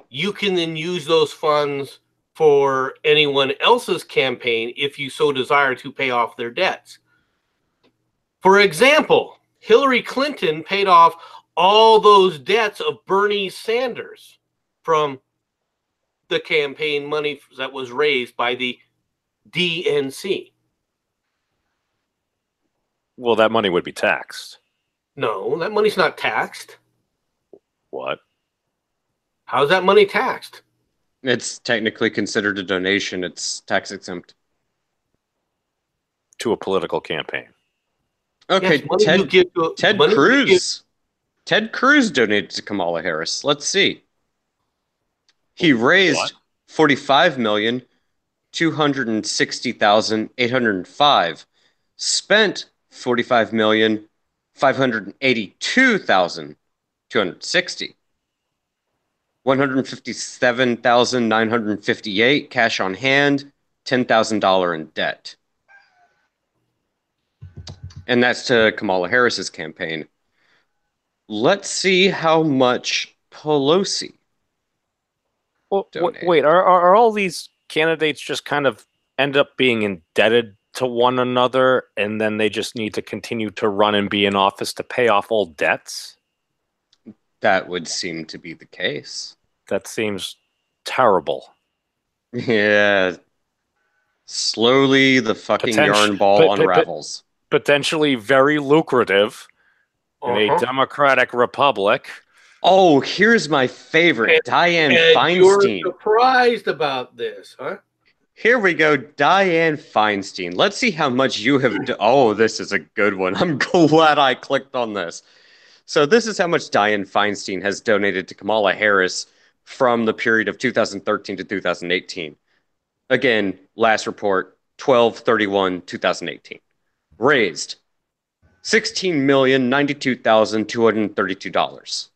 you can then use those funds for anyone else's campaign if you so desire to pay off their debts. For example, Hillary Clinton paid off all those debts of Bernie Sanders from the campaign money that was raised by the DNC. Well, that money would be taxed. No, that money's not taxed. What? How's that money taxed? It's technically considered a donation. It's tax exempt. To a political campaign. Okay, Yes, money you give to Ted money you give- Cruz. Ted Cruz donated to Kamala Harris. Let's see. He raised $45,260,805. Spent $45,582,260. 157,958 cash on hand, $10,000 in debt. And that's to Kamala Harris's campaign. Let's see how much Pelosi. Well, Donate. wait, are all these candidates just kind of end up being indebted to one another, and then they just need to continue to run and be in office to pay off old debts? That would seem to be the case. That seems terrible. Yeah. Slowly, the fucking yarn ball unravels. Potentially very lucrative in a democratic republic. Oh, here's my favorite, Dianne And Feinstein. you're surprised about this, huh? Here we go, Dianne Feinstein. Let's see how much you have. Oh, this is a good one. I'm glad I clicked on this. So this is how much Dianne Feinstein has donated to Kamala Harris from the period of 2013 to 2018. Again, last report, 12/31/2018. Raised $16,092,232.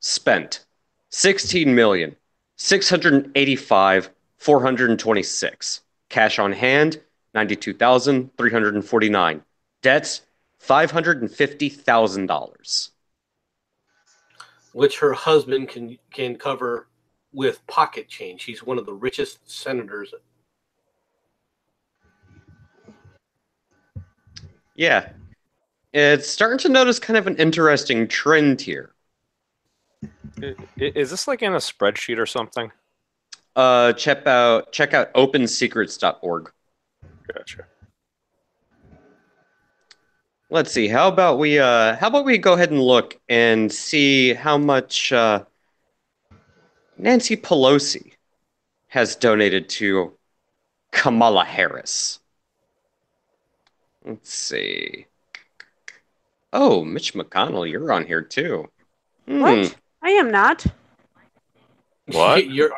Spent $16,685,426. Cash on hand, $92,349. Debts, $550,000. Which her husband can cover with pocket change. He's one of the richest senators. Yeah. It's starting to notice kind of an interesting trend here. Is this like in a spreadsheet or something? Check out opensecrets.org. Gotcha. Let's see. How about we go ahead and look and see how much Nancy Pelosi has donated to Kamala Harris. Let's see. Oh, Mitch McConnell, you're on here too. What? I am not. What? Are you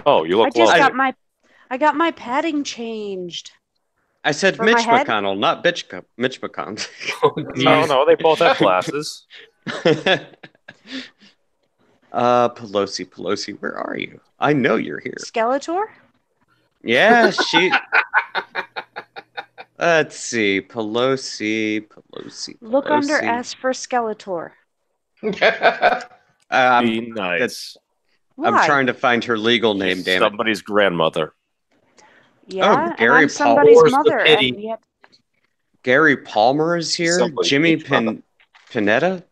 Oh, you I look just lovely. got my padding changed. I said For my Mitch head? McConnell, not Mitch McConnell. No, they both have glasses. Pelosi, where are you? I know you're here. Skeletor? Yeah, she. Let's see, Pelosi. Look under Pelosi. S for Skeletor. Be nice. Why? I'm trying to find her legal name. She's Damn it. somebody's grandmother. Yeah, and Gary I'm somebody's Palmer's the mother, pity. and yet Gary Palmer is here. Somebody's Jimmy mother. Panetta.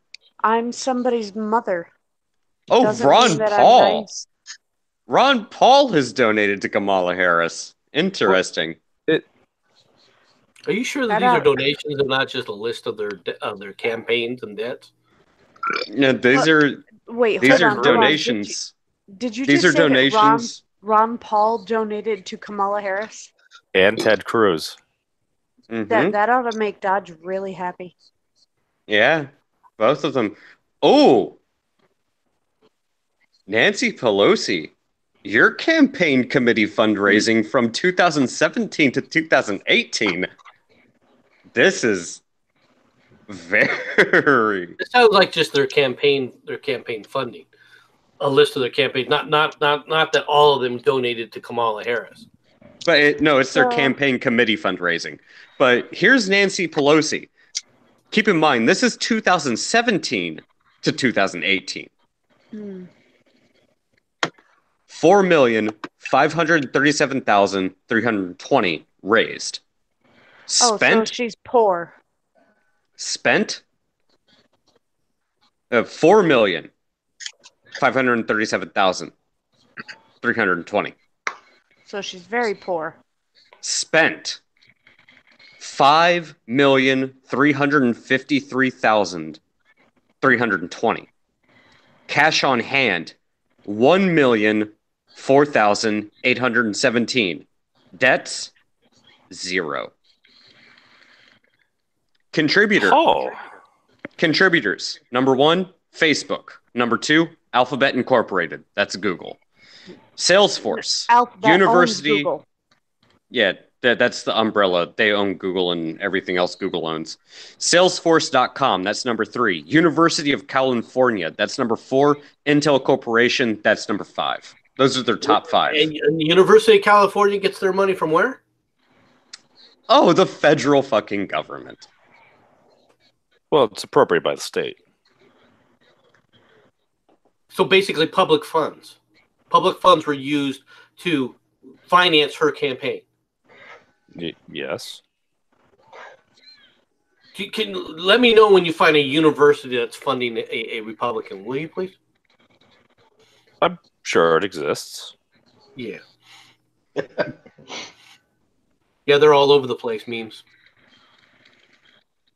I'm somebody's mother. Oh, Doesn't Ron mean that I'm Paul. nice. Ron Paul has donated to Kamala Harris. Interesting. Are you sure that Shout these are out. donations and not just a list of their campaigns and debts? No, these are Wait, these hold are on, hold on. donations. Did you These just are say that donations. Ron Paul donated to Kamala Harris? And Ted Cruz. Mhm. That ought to make Dodge really happy. Yeah, both of them. Oh, Nancy Pelosi, your campaign committee fundraising from 2017 to 2018. This is very. It sounds like just their campaign funding, a list of their campaign. Not that all of them donated to Kamala Harris. But it's their So- campaign committee fundraising. But here's Nancy Pelosi. Keep in mind, this is 2017 to 2018. Hmm. 4,537,320 raised. Oh, so Spent she's poor. 4,537,320. So she's very poor. Spent 5,353,320. Cash on hand 1,004,817. Debts, 0. Contributors. Number 1, Facebook. Number 2, Alphabet Incorporated. That's Google. Salesforce. Alphabet University. owns Google. Yeah, that's the umbrella. They own Google and everything else Google owns. Salesforce.com, that's number 3. University of California, that's number 4. Intel Corporation, that's number 5. Those are their top 5. And the University of California gets their money from where? Oh, the federal fucking government. Well, it's appropriated by the state. So basically, public funds. Public funds were used to finance her campaign. Yes. Let me know when you find a university that's funding a Republican, will you please? I'm sure it exists. Yeah. Yeah, they're all over the place, memes.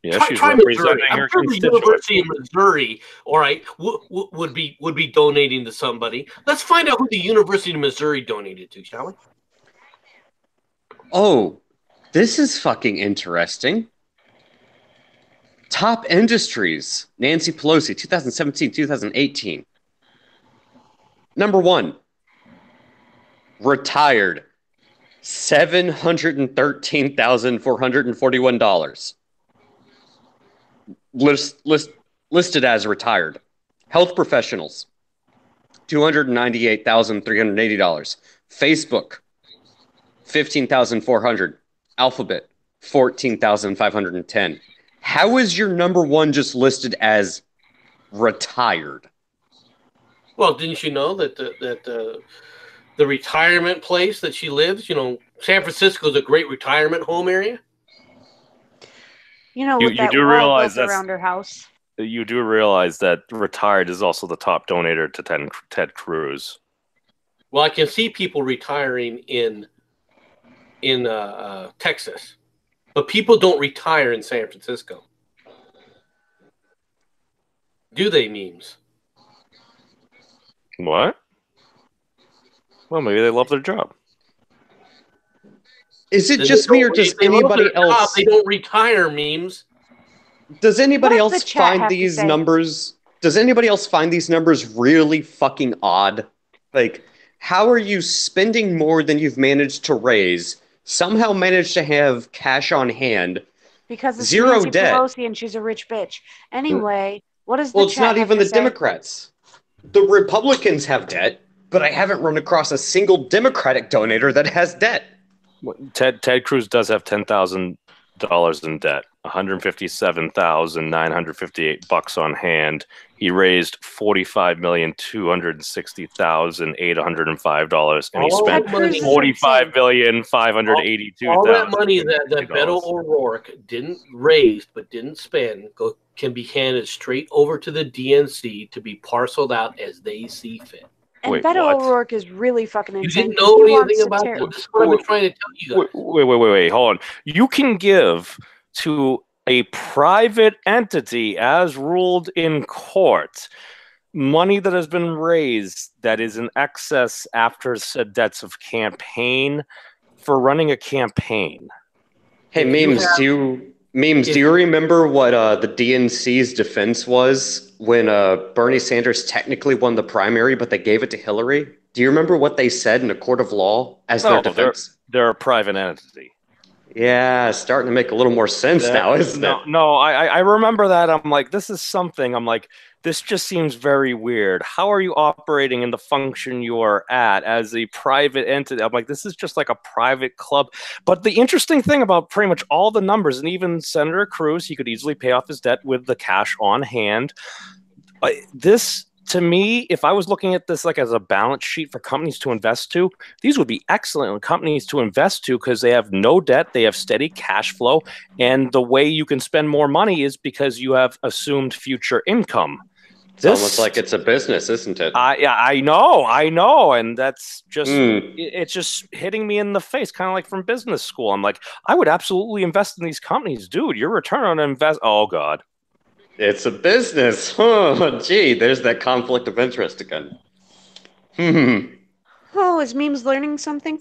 Yeah, she's Try representing Missouri. I'm her sure the constituents. University of Missouri, all right, would be donating to somebody. Let's find out who the University of Missouri donated to, shall we? Oh, this is fucking interesting. Top industries. Nancy Pelosi, 2017, 2018. Number 1, retired, $713,441. Listed as retired. Health professionals, $298,380. Facebook, $15,400. Alphabet, $14,510. How is your number 1 just listed as retired? Well, didn't you know that the retirement place that she lives, San Francisco is a great retirement home area? You know, You- with you that do wall realize built that's- around her house. You do realize that retired is also the top donator to Ted Cruz. Well, I can see people retiring in Texas, but people don't retire in San Francisco. Do they, memes? What? Well, maybe they love their job. Is it just me, or does If they love anybody their job, else? they don't retire, memes. Does anybody What does else the chat find have to these say? numbers? Does anybody else find these numbers really fucking odd? Like, how are you spending more than you've managed to raise? Somehow managed to have cash on hand. Because it's Zero Nancy debt. Pelosi and she's a rich bitch. Anyway, what does the Well, it's chat not have even to the say? Democrats. The Republicans have debt, but I haven't run across a single Democratic donator that has debt. Ted Cruz does have $10,000 in debt, $157,958 on hand. He raised $45,260,805, and he All spent that money- $45,582,000. All that money that Beto O'Rourke didn't raise but didn't spend can be handed straight over to the DNC to be parceled out as they see fit. And Wait, Beto what? O'Rourke is really fucking You insane. didn't know He wants anything to about tear- that. This is what I've been trying to tell you guys. Wait, hold on. You can give to a private entity as ruled in court money that has been raised that is in excess after said debts of campaign for running a campaign. Hey, If you memes, have- do you remember what the DNC's defense was when Bernie Sanders technically won the primary, but they gave it to Hillary? Do you remember what they said in a court of law as their No, defense? They're a private entity. Yeah, starting to make a little more sense now, isn't it? No, I remember that. I'm like, this is something. I'm like, this just seems very weird. How are you operating in the function you are at as a private entity? I'm like, this is just like a private club. But the interesting thing about pretty much all the numbers, and even Senator Cruz, he could easily pay off his debt with the cash on hand. This, to me, if I was looking at this like as a balance sheet for companies to invest to, these would be excellent companies to invest to because they have no debt, they have steady cash flow, and the way you can spend more money is because you have assumed future income. It's almost like it's a business, isn't it? I know, and that's just Mm. it's just hitting me in the face, kind of like from business school. I'm like, I would absolutely invest in these companies, dude. Your return on invest. Oh God. It's a business. Oh, gee, there's that conflict of interest again. Oh, is Memes learning something?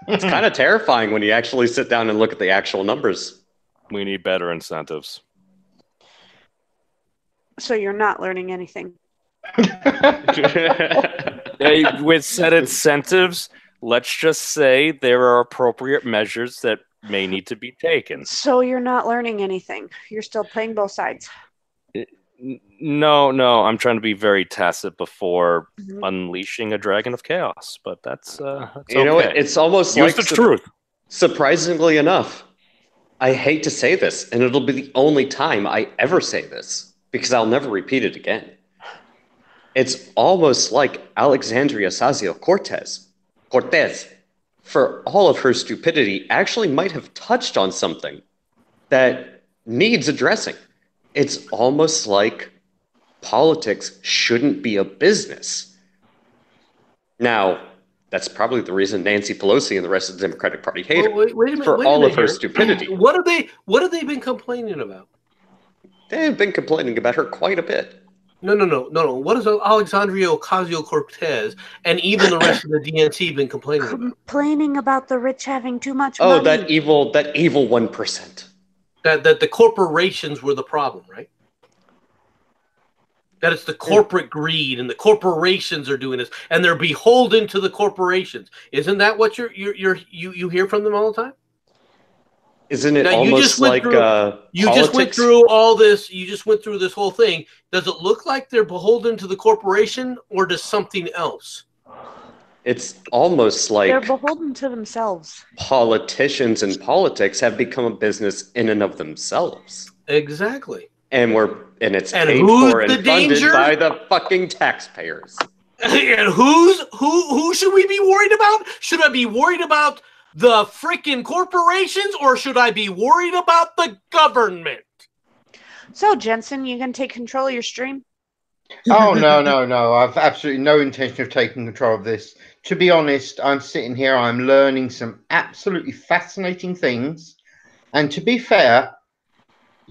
It's kind of terrifying when you actually sit down and look at the actual numbers. We need better incentives. So you're not learning anything. With said incentives, let's just say there are appropriate measures that may need to be taken. So you're not learning anything. You're still playing both sides. No, I'm trying to be very tacit before unleashing a dragon of chaos, but that's You know what? It's almost Use like the truth. Surprisingly enough, I hate to say this, and it'll be the only time I ever say this, because I'll never repeat it again. It's almost like Alexandria Ocasio-Cortez, for all of her stupidity, actually might have touched on something that needs addressing. It's almost like politics shouldn't be a business. Now, that's probably the reason Nancy Pelosi and the rest of the Democratic Party hate her wait a minute, for all of her stupidity. What have they been complaining about? They've been complaining about her quite a bit. No. What has Alexandria Ocasio-Cortez and even the rest of the DNC been complaining about? Complaining about the rich having too much money. Oh, that evil 1%. That the corporations were the problem, right? That it's the corporate greed and the corporations are doing this, and they're beholden to the corporations. Isn't that what you hear from them all the time? Isn't it now, almost like you just went through all this? You just went through this whole thing. Does it look like they're beholden to the corporation, or does something else? It's almost like they're beholden to themselves. Politicians and politics have become a business in and of themselves. Exactly. And it's paid for and funded danger? by the fucking taxpayers. And who should we be worried about? Should I be worried about the freaking corporations, or should I be worried about the government? So, Jensen, you can take control of your stream? Oh, no. I've absolutely no intention of taking control of this. To be honest, I'm sitting here, I'm learning some absolutely fascinating things. And to be fair,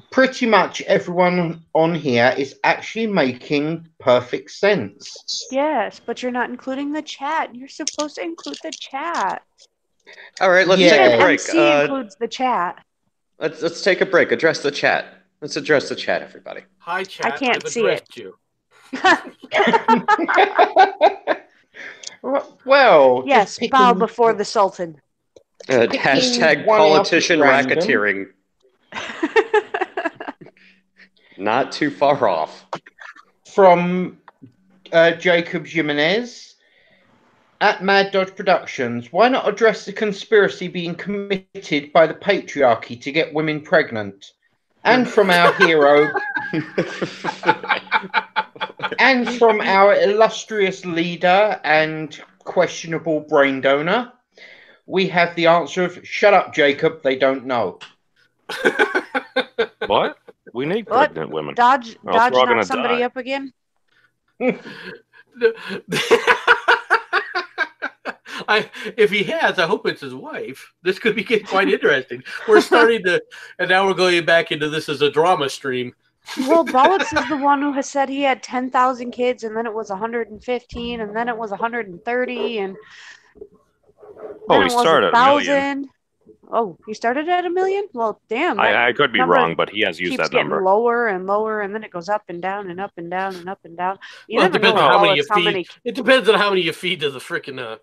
pretty much everyone on here is actually making perfect sense. Yes, but you're not including the chat. You're supposed to include the chat. All right, let's take a break. MC includes the chat. Let's take a break. Address the chat. Let's address the chat, everybody. Hi, chat. I can't see it. You. Well, yes, bow before the Sultan. Hashtag politician racketeering. Not too far off. From Jacob Jimenez at Mad Dodge Productions. Why not address the conspiracy being committed by the patriarchy to get women pregnant? And from our hero, and from our illustrious leader and questionable brain donor, we have the answer of, shut up, Jacob, they don't know. What? We need pregnant women. Dodge knock somebody up again? If he has, I hope it's his wife. This could be quite interesting. We're starting to, and now we're going back into this as a drama stream. Well, Bollocks is the one who has said he had 10,000 kids, and then it was 115, and then it was 130, and he started at 1,000,000. Oh, he started at 1,000,000? Well, damn. I could be wrong, but he has used that number. Keeps getting lower and lower, and then it goes up and down and up and down and up and down. It depends on how many you feed. It depends on how many you feed to the freaking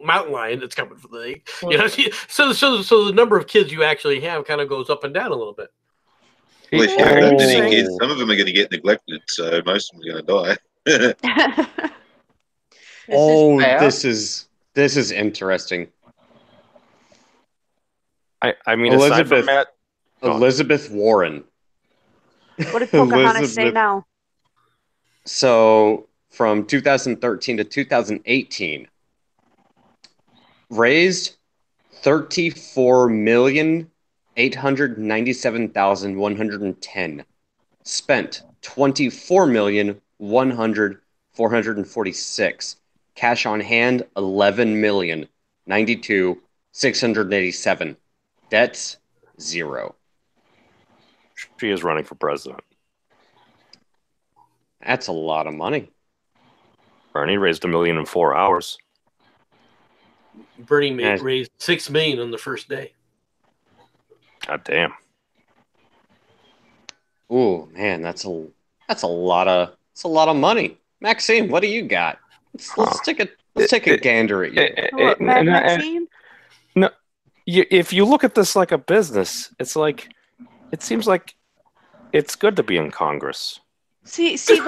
mountain lion that's coming for the egg. So the number of kids you actually have kind of goes up and down a little bit. Well, if you have that many kids, some of them are going to get neglected, so most of them are going to die. This is interesting. I mean, Elizabeth Warren. What did Pocahontas say now? So, from 2013 to 2018, raised 34,897,110, spent 24,100,446, cash on hand 11,092,687, debts 0. She is running for president. That's a lot of money. Bernie raised $1 million in 4 hours. Bernie Yeah. raised $6 million on the first day. God damn. Ooh, man, that's a lot of money. Maxime, what do you got? Let's take a gander at you. What, Mad Maxine? If you look at this like a business, it's like it seems like it's good to be in Congress. See, they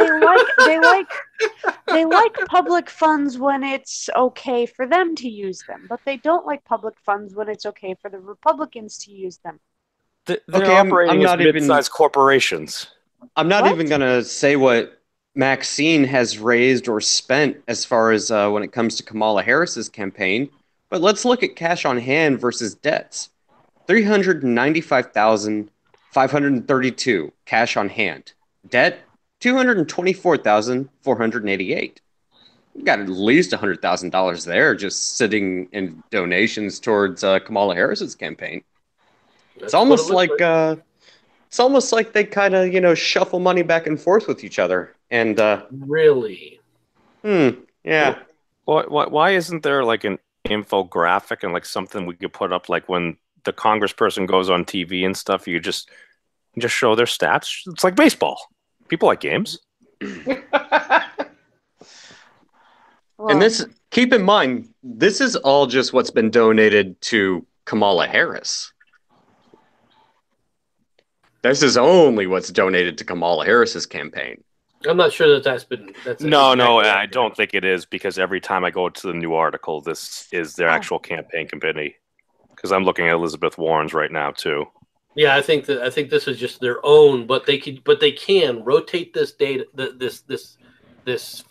like public funds when it's okay for them to use them, but they don't like public funds when it's okay for the Republicans to use them. They're Okay, I'm operating not as even- mid-sized corporations. I'm not What? even gonna say what Maxine has raised or spent as far as when it comes to Kamala Harris's campaign, but let's look at cash on hand versus debts. 395,532 cash on hand. Debt 224,488. You got at least $100,000 there just sitting in donations towards Kamala Harris's campain. It's almost like they kind of shuffle money back and forth with each other. And Really? yeah. Why isn't there like an infographic and like something we could put up, like when the congressperson goes on TV and stuff, you just show their stats? It's like baseball. People like games. And this, keep in mind, this is all just what's been donated to Kamala Harris. This is only what's donated to Kamala Harris's campaign. I'm not sure that's No, exactly I don't think it is, because every time I go to the new article, this is their actual campaign committee. Because I'm looking at Elizabeth Warren's right now too. Yeah, I think this is just their own, but they can rotate this data,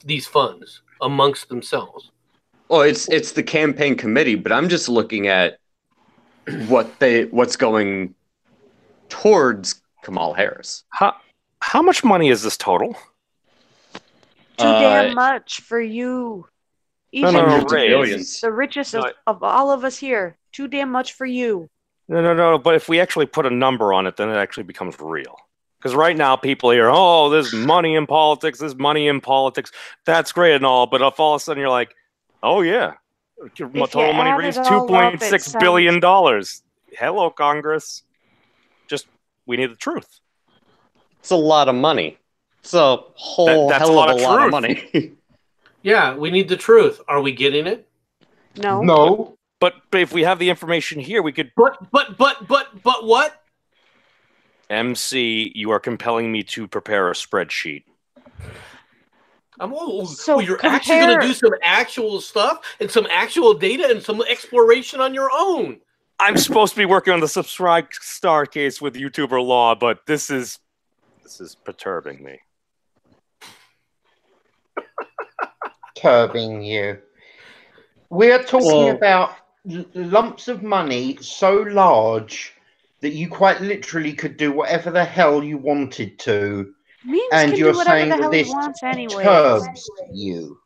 these funds amongst themselves. Well, it's the campaign committee, but I'm just looking at what's going towards Kamala Harris. How much money is this total? Too damn much for you. Even Hundreds of the billions. richest of all of us here. Too damn much for you. No. But if we actually put a number on it, then it actually becomes real. Because right now people hear, oh, there's money in politics. There's money in politics. That's great and all. But if all of a sudden you're like, oh, yeah, total money raised $2.6 billion. Hello, Congress. We need the truth. It's a lot of money. It's a whole That's hell a lot of a of lot of truth. money. Yeah, we need the truth. Are we getting it? No. No. But if we have the information here, we could. But what? MC, you are compelling me to prepare a spreadsheet. You're actually going to do some actual stuff and some actual data and some exploration on your own. I'm supposed to be working on the subscribe star case with YouTuber Law, but this is perturbing me. Curbing you. We're talking about lumps of money so large that you quite literally could do whatever the hell you wanted to. Memes And can you're do whatever saying the that hell he this wants anyway. curbs you.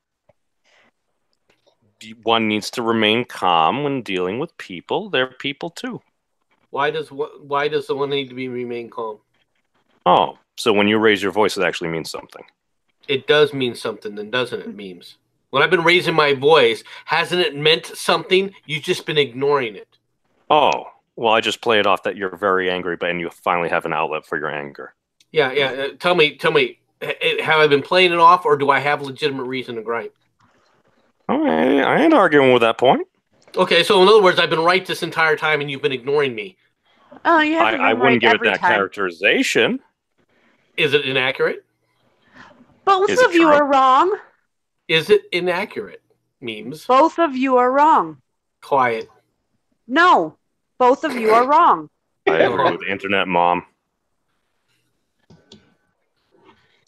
One needs to remain calm when dealing with people. They're people too. Why does the one need to remain calm? Oh, so when you raise your voice, it actually means something. It does mean something, then, doesn't it, memes? When I've been raising my voice, hasn't it meant something? You've just been ignoring it. Oh, well, I just play it off that you're very angry, but and you finally have an outlet for your anger. Yeah. Tell me, have I been playing it off, or do I have legitimate reason to gripe? I ain't arguing with that point. Okay, so in other words, I've been right this entire time, and you've been ignoring me. Oh, you haven't I been wouldn't right give it every that time. characterization. Is it inaccurate? Both Is it of you true? are wrong. Is it inaccurate? Memes. Both of you are wrong. Quiet. No, both of you are wrong. I agree with Internet Mom.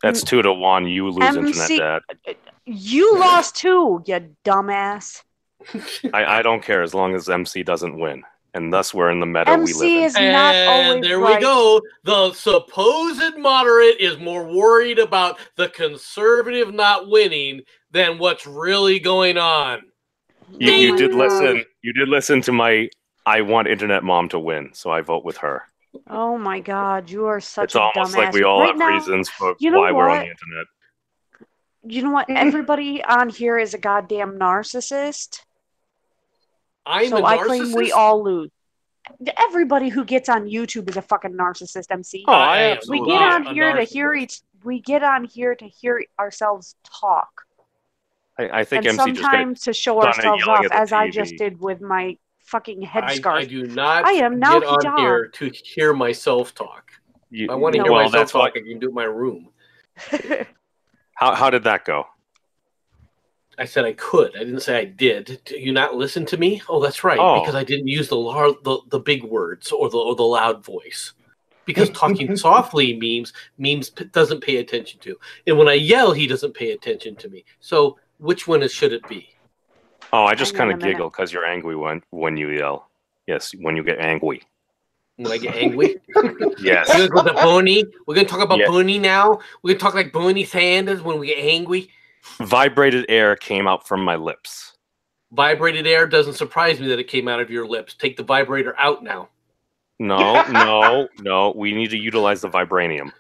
That's 2-1. You lose MC Internet Dad. You lost too, you dumbass. I don't care as long as MC doesn't win. And thus we're in the meta we live MC in. is not always And there right. we go. The supposed moderate is more worried about the conservative not winning than what's really going on. You my did God. listen. You did listen to my I want Internet Mom to win, so I vote with her. Oh my God, you are such It's a almost dumbass. like we all Right have now, reasons for you know why we're on what? the internet. You know what? Everybody on here is a goddamn narcissist. I'm So a I narcissist. claim we all lose. Everybody who gets on YouTube is a fucking narcissist, MC. Oh, I am We absolutely get not on a here to hear narcissist. we get on here to hear ourselves talk. I think And MC just got sometimes to show done ourselves yelling off, at the as I TV. just did with my fucking I headscarf. do not I am get on Naoki here to hear myself talk. If I want to hear well, myself that's talk, what. I can do it in my room. How did that go? I said I could. I didn't say I did. Do you not listen to me? Oh, that's right. Oh. Because I didn't use the big words or the loud voice. Because talking softly memes doesn't pay attention to, and when I yell, he doesn't pay attention to me. So which one should it be? Oh, I just Hang on kind a of minute. giggle because you're angry when you yell. Yes, when you get angry. When I get angry? Yes. We're gonna go to Boney. We're gonna talk about Yeah. Boney now. We're gonna talk like Boney Sanders when we get angry. Vibrated air came out from my lips. Vibrated air doesn't surprise me that it came out of your lips. Take the vibrator out now. No. We need to utilize the vibranium.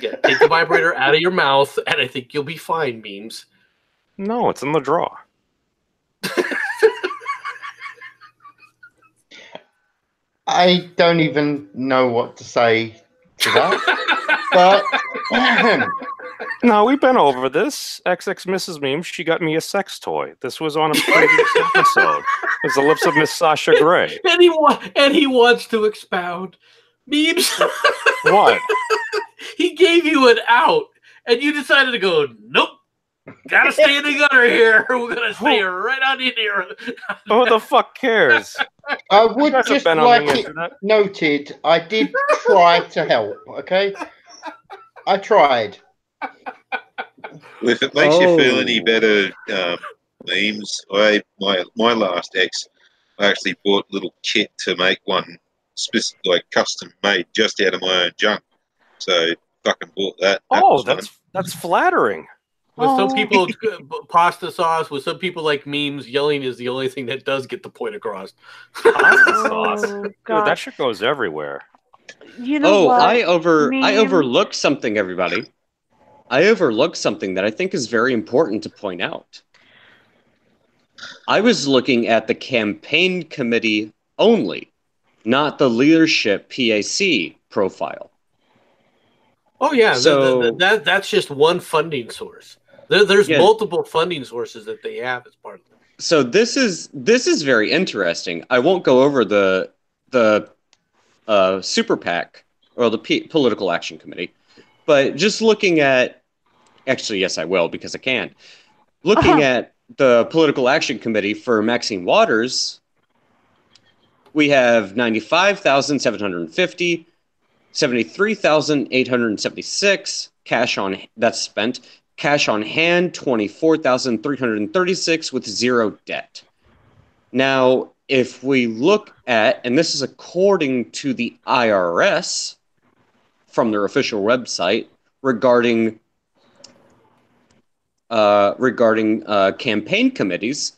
Yeah, take the vibrator out of your mouth, and I think you'll be fine, memes. No, it's in the drawer. I don't even know what to say to that. But No, we've been over this. XX Mrs. Meme, she got me a sex toy. This was on a previous episode. It's the lips of Miss Sasha Grey. And he wants to expound. Memes. What? He gave you an out, and you decided to go, nope. Gotta stay in the gutter here. We're gonna stay right on in here. Who the fuck cares? I You would guys have just been on like the it internet. noted, I did try to help, okay? I tried. If it makes you feel Oh. any better, memes, my last ex, I actually bought a little kit to make one like custom made just out of my own junk. So fucking bought that. That Oh, was fun. that's flattering. With some Oh. people, pasta sauce. With some people, like memes, yelling is the only thing that does get the point across. Pasta sauce. Oh, Dude, God. that shit goes everywhere. You know what? I Meme. overlooked something, everybody. I overlooked something that I think is very important to point out. I was looking at the campaign committee only, not the leadership PAC profile. Oh yeah, So- that's just one funding source. There's Yeah. multiple funding sources that they have as part of it. So this is very interesting. I won't go over the Super PAC or the Political Action Committee, but just looking at, actually yes I will because I can. Looking at the Political Action Committee for Maxine Waters, we have 95,750, 73,876 cash on that's spent. Cash on hand 24,336 with zero debt. Now, if we look at, and this is according to the IRS from their official website regarding campaign committees,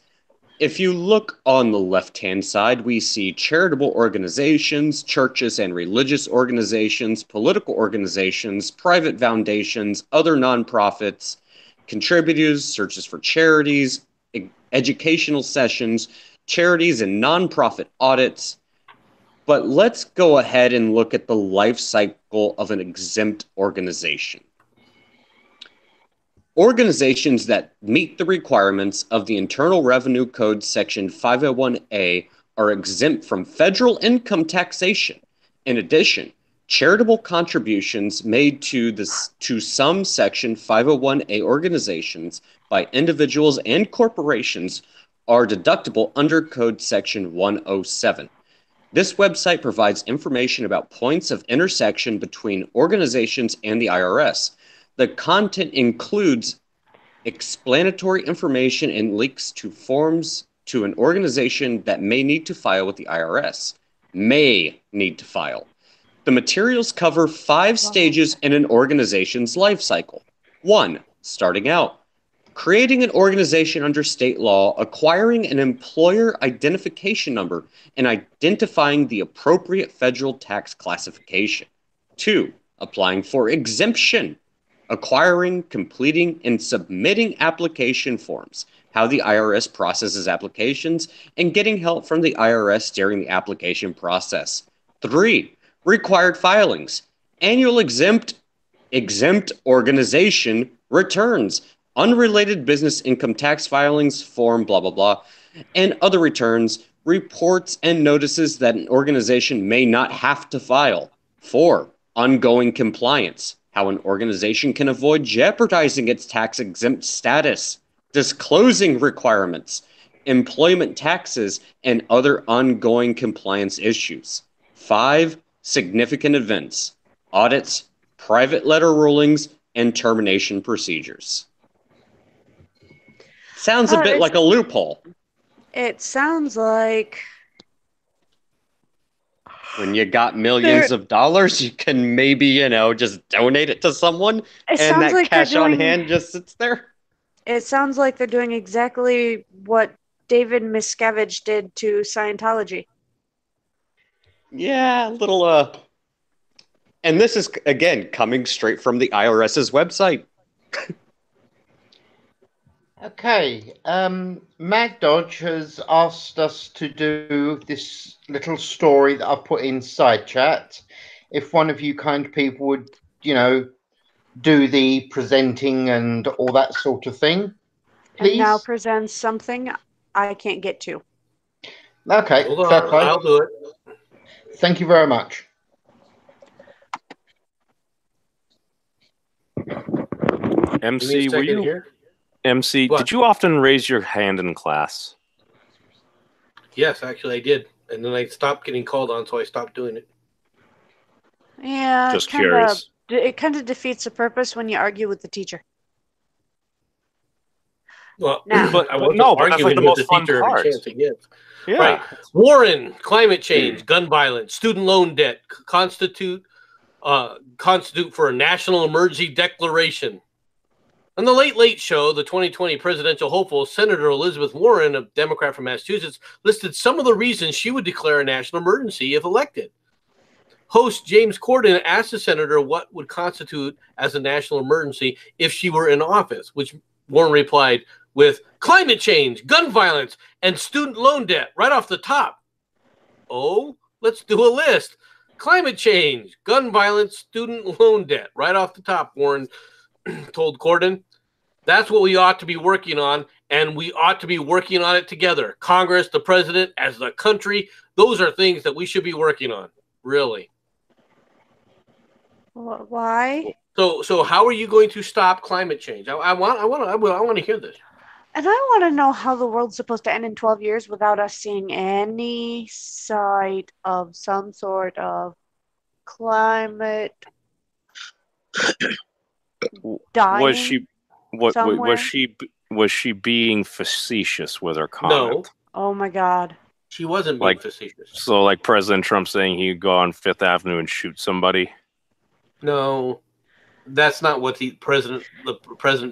if you look on the left-hand side, we see charitable organizations, churches and religious organizations, political organizations, private foundations, other nonprofits, contributors, searches for charities, educational sessions, charities and nonprofit audits. But let's go ahead and look at the life cycle of an exempt organization. Organizations that meet the requirements of the Internal Revenue Code Section 501A are exempt from federal income taxation. In addition, charitable contributions made to some Section 501A organizations by individuals and corporations are deductible under Code Section 107. This website provides information about points of intersection between organizations and the IRS. The content includes explanatory information and links to forms to an organization that may need to file with the IRS. May need to file. The materials cover 5 stages in an organization's life cycle. 1. Starting out. Creating an organization under state law, acquiring an employer identification number, and identifying the appropriate federal tax classification. 2. Applying for exemption. acquiring, completing, and submitting application forms, how the IRS processes applications, and getting help from the IRS during the application process. 3. Required filings, annual exempt organization returns, unrelated business income tax filings, form blah blah blah, and other returns, reports, and notices that an organization may not have to file. 4. Ongoing compliance, how an organization can avoid jeopardizing its tax-exempt status, disclosing requirements, employment taxes, and other ongoing compliance issues. 5. Significant events, audits, private letter rulings, and termination procedures. Sounds a bit like a loophole. It sounds like when you got millions of dollars, you can maybe, just donate it to someone, and that like cash on hand just sits there. It sounds like they're doing exactly what David Miscavige did to Scientology. Yeah, a little, and this is, again, coming straight from the IRS's website. Okay, Mad Dodge has asked us to do this little story that I've put in side chat. If one of you kind people would, do the presenting and all that sort of thing, please. And now presents something I can't get to. Okay, hold on, I'll do it. Thank you very much. MC, were you here? MC, what? Did you often raise your hand in class? Yes, actually I did. And then I stopped getting called on, so I stopped doing it. Yeah. Just curious. It kind of defeats the purpose when you argue with the teacher. Well, but I wasn't arguing with the teacher every chance he gets. Yeah. Right. Warren, climate change, gun violence, student loan debt constitute for a national emergency declaration. On the Late Late Show, the 2020 presidential hopeful, Senator Elizabeth Warren, a Democrat from Massachusetts, listed some of the reasons she would declare a national emergency if elected. Host James Corden asked the senator what would constitute as a national emergency if she were in office, which Warren replied with climate change, gun violence, and student loan debt right off the top. Oh, let's do a list. Climate change, gun violence, student loan debt right off the top, Warren told Corden. That's what we ought to be working on, and we ought to be working on it together. Congress, the president, as the country, those are things that we should be working on. Really. Why? So how are you going to stop climate change? I want to hear this. And I want to know how the world's supposed to end in 12 years without us seeing any sight of some sort of climate dying. Was she being facetious with her comment? No. Oh my God. She wasn't being facetious. So like President Trump saying he'd go on Fifth Avenue and shoot somebody? No. That's not what President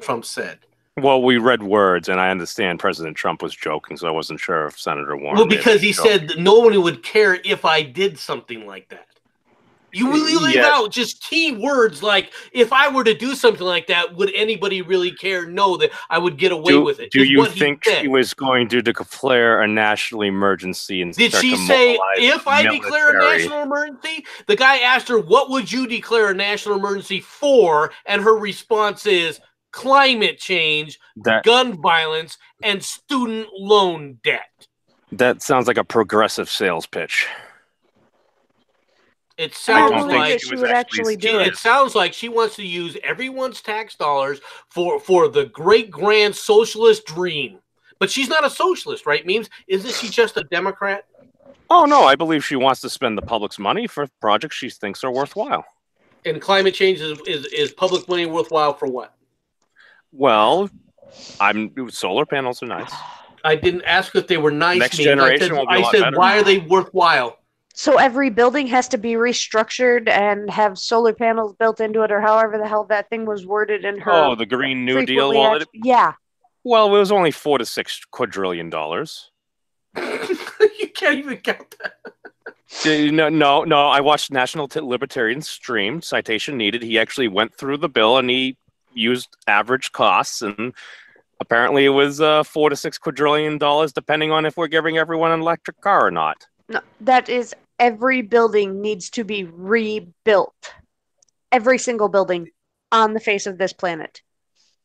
Trump said. Well, we read words, and I understand President Trump was joking, so I wasn't sure if Senator Warren. Well, because he said that no one would care if I did something like that. You really leave out just key words like, if I were to do something like that, would anybody really care? No, that I would get away with it. Do you think she was going to declare a national emergency? And did she say, if I declare a national emergency? The guy asked her, what would you declare a national emergency for? And her response is, climate change, gun violence, and student loan debt. That sounds like a progressive sales pitch. It sounds like she would actually do it. It sounds like she wants to use everyone's tax dollars for the great grand socialist dream. But she's not a socialist, right, Memes? Isn't she just a Democrat? Oh, no, I believe she wants to spend the public's money for projects she thinks are worthwhile. And climate change is public money worthwhile for what? Well, solar panels are nice. I didn't ask if they were nice. Next generation will be a lot better. Why are they worthwhile? So every building has to be restructured and have solar panels built into it, or however the hell that thing was worded in her. Oh, the Green New Deal. Yeah. Well, it was only $4 to $6 quadrillion. You can't even count that. No. I watched National Libertarian stream. Citation needed. He actually went through the bill and he used average costs, and apparently it was $4 to $6 quadrillion, depending on if we're giving everyone an electric car or not. No, that is every building needs to be rebuilt. Every single building on the face of this planet.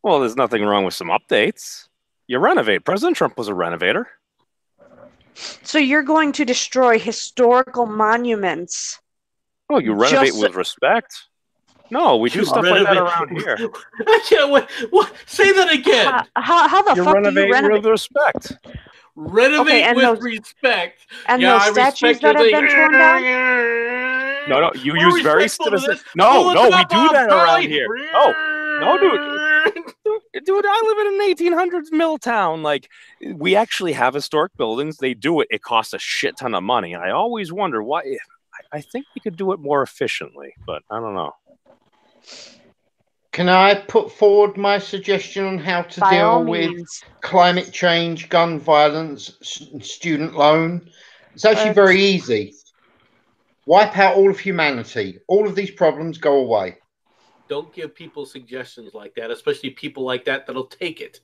Well, there's nothing wrong with some updates. You renovate. President Trump was a renovator. So you're going to destroy historical monuments. Oh, you renovate with respect? No, we do stuff like that around here. What? Say that again. How the fuck do you renovate? With respect? Renovate with respect. And those statues that have been torn down? No, you use very specific. No, we do that around here. No, dude, I live in an 1800s mill town. Like, we actually have historic buildings. They do it. It costs a shit ton of money. I always wonder why. I think we could do it more efficiently, but I don't know. Can I put forward my suggestion on how to deal with climate change, gun violence, student loan? It's actually very easy. Wipe out all of humanity. All of these problems go away. Don't give people suggestions like that, especially people like that that'll take it.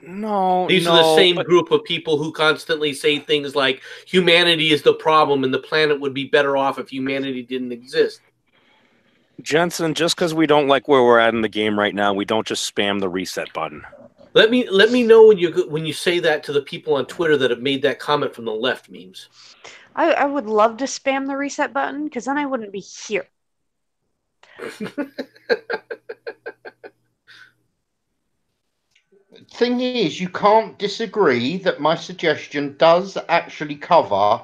No, these are the same group of people who constantly say things like humanity is the problem and the planet would be better off if humanity didn't exist. Jensen, just because we don't like where we're at in the game right now, we don't just spam the reset button. Let me know when you say that to the people on Twitter that have made that comment from the left memes. I would love to spam the reset button because then I wouldn't be here. Thing is, you can't disagree that my suggestion does actually cover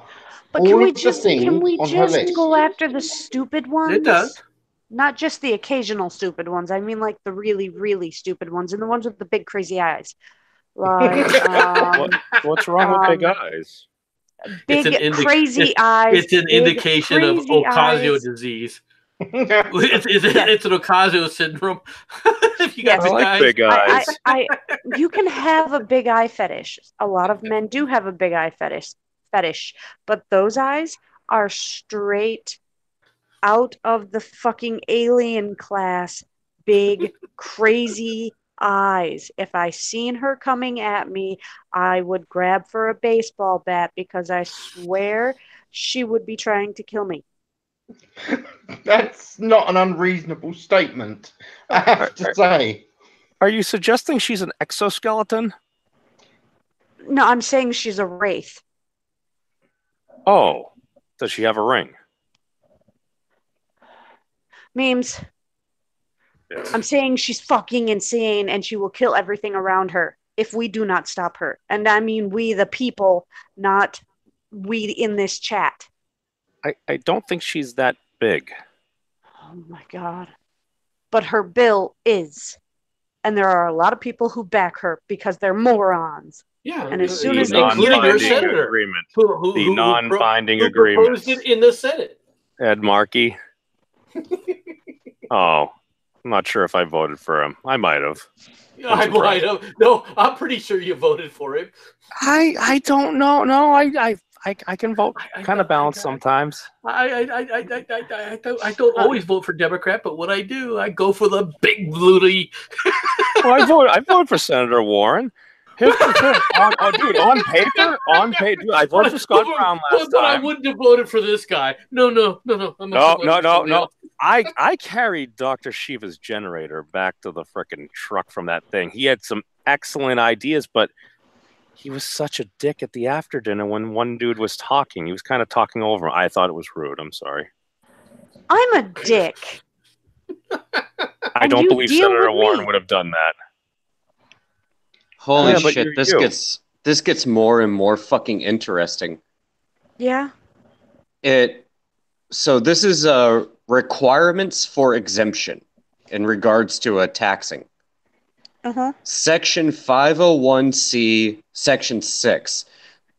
but all of the things can we on her just list. go after the stupid ones? It does. Not just the occasional stupid ones. I mean, like the really, really stupid ones and the ones with the big crazy eyes. Like, what's wrong with big eyes? Big crazy eyes. It's an indication of Ocasio disease. It's an Ocasio syndrome. If you got big eyes. You can have a big eye fetish. A lot of men do have a big eye fetish, but those eyes are straight out of the fucking alien class. Big crazy eyes. If I seen her coming at me, I would grab for a baseball bat because I swear she would be trying to kill me. That's not an unreasonable statement, I have to say. Are you suggesting she's an exoskeleton? No, I'm saying she's a wraith. Oh, does she have a ring? Memes. Yes. I'm saying she's fucking insane and she will kill everything around her if we do not stop her. And I mean we, the people, not we in this chat. I don't think she's that big. Oh my God. But her bill is. And there are a lot of people who back her because they're morons. Yeah. And as soon as they including your senator agreement. who non-binding agreement agreement. proposed it in the Senate. Ed Markey. Oh, I'm not sure if I voted for him. I might have. I might have. No, I'm pretty sure you voted for him. I don't know. No, I can vote kind of balanced sometimes. I don't always vote for Democrat, but when I do, I go for the big booty. Well, I voted for Senator Warren. Dude, on paper, I voted for Scott Brown last but time. I wouldn't have voted for this guy. No. No. I carried Dr. Shiva's generator back to the frickin' truck from that thing. He had some excellent ideas, but he was such a dick at the after dinner when one dude was talking. He was kind of talking over him. I thought it was rude. I'm sorry. I'm a dick. I don't believe Senator Warren would have done that. Holy shit, this gets more and more fucking interesting. Yeah. So this is requirements for exemption in regards to taxing. Uh-huh. Section 501C, Section 6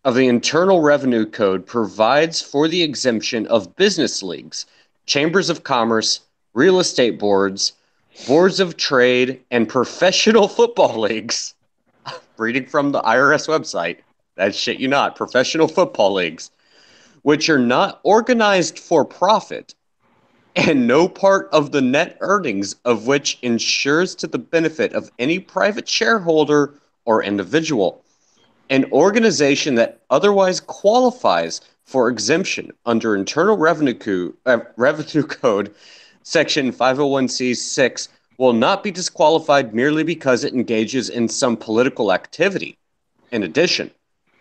of the Internal Revenue Code provides for the exemption of business leagues, chambers of commerce, real estate boards, boards of trade, and professional football leagues. Reading from the IRS website, that shit you not, professional football leagues, which are not organized for profit and no part of the net earnings of which ensures to the benefit of any private shareholder or individual. An organization that otherwise qualifies for exemption under Internal Revenue Code Section 501c6 will not be disqualified merely because it engages in some political activity. In addition,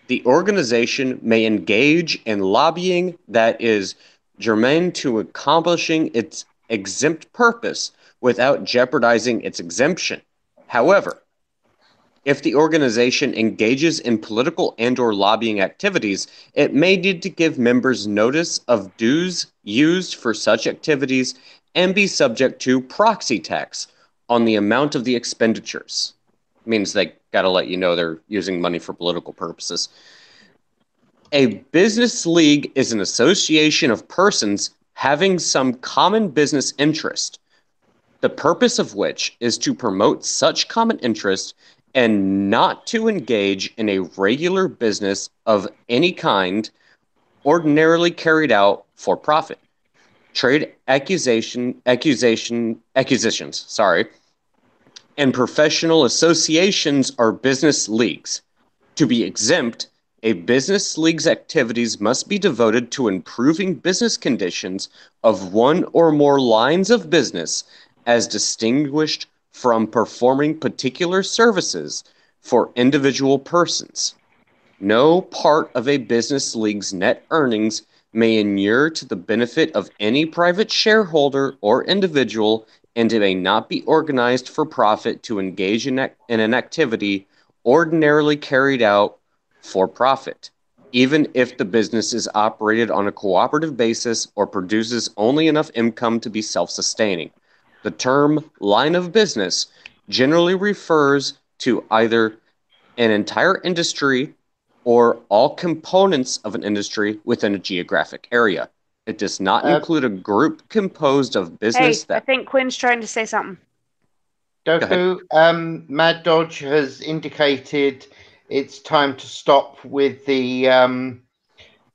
the organization may engage in lobbying that is germane to accomplishing its exempt purpose without jeopardizing its exemption. However, if the organization engages in political and/or lobbying activities, it may need to give members notice of dues used for such activities and be subject to proxy tax on the amount of the expenditures. Means they got to let you know they're using money for political purposes. A business league is an association of persons having some common business interest, the purpose of which is to promote such common interest and not to engage in a regular business of any kind ordinarily carried out for profit. Trade acquisitions, and professional associations are business leagues. To be exempt, a business league's activities must be devoted to improving business conditions of one or more lines of business as distinguished from performing particular services for individual persons. No part of a business league's net earnings may inure to the benefit of any private shareholder or individual, and it may not be organized for profit to engage in an activity ordinarily carried out for profit, even if the business is operated on a cooperative basis or produces only enough income to be self-sustaining. The term line of business generally refers to either an entire industry or all components of an industry within a geographic area. It does not include a group composed of business I think Quinn's trying to say something. Doku, Mad Dodge has indicated it's time to stop with the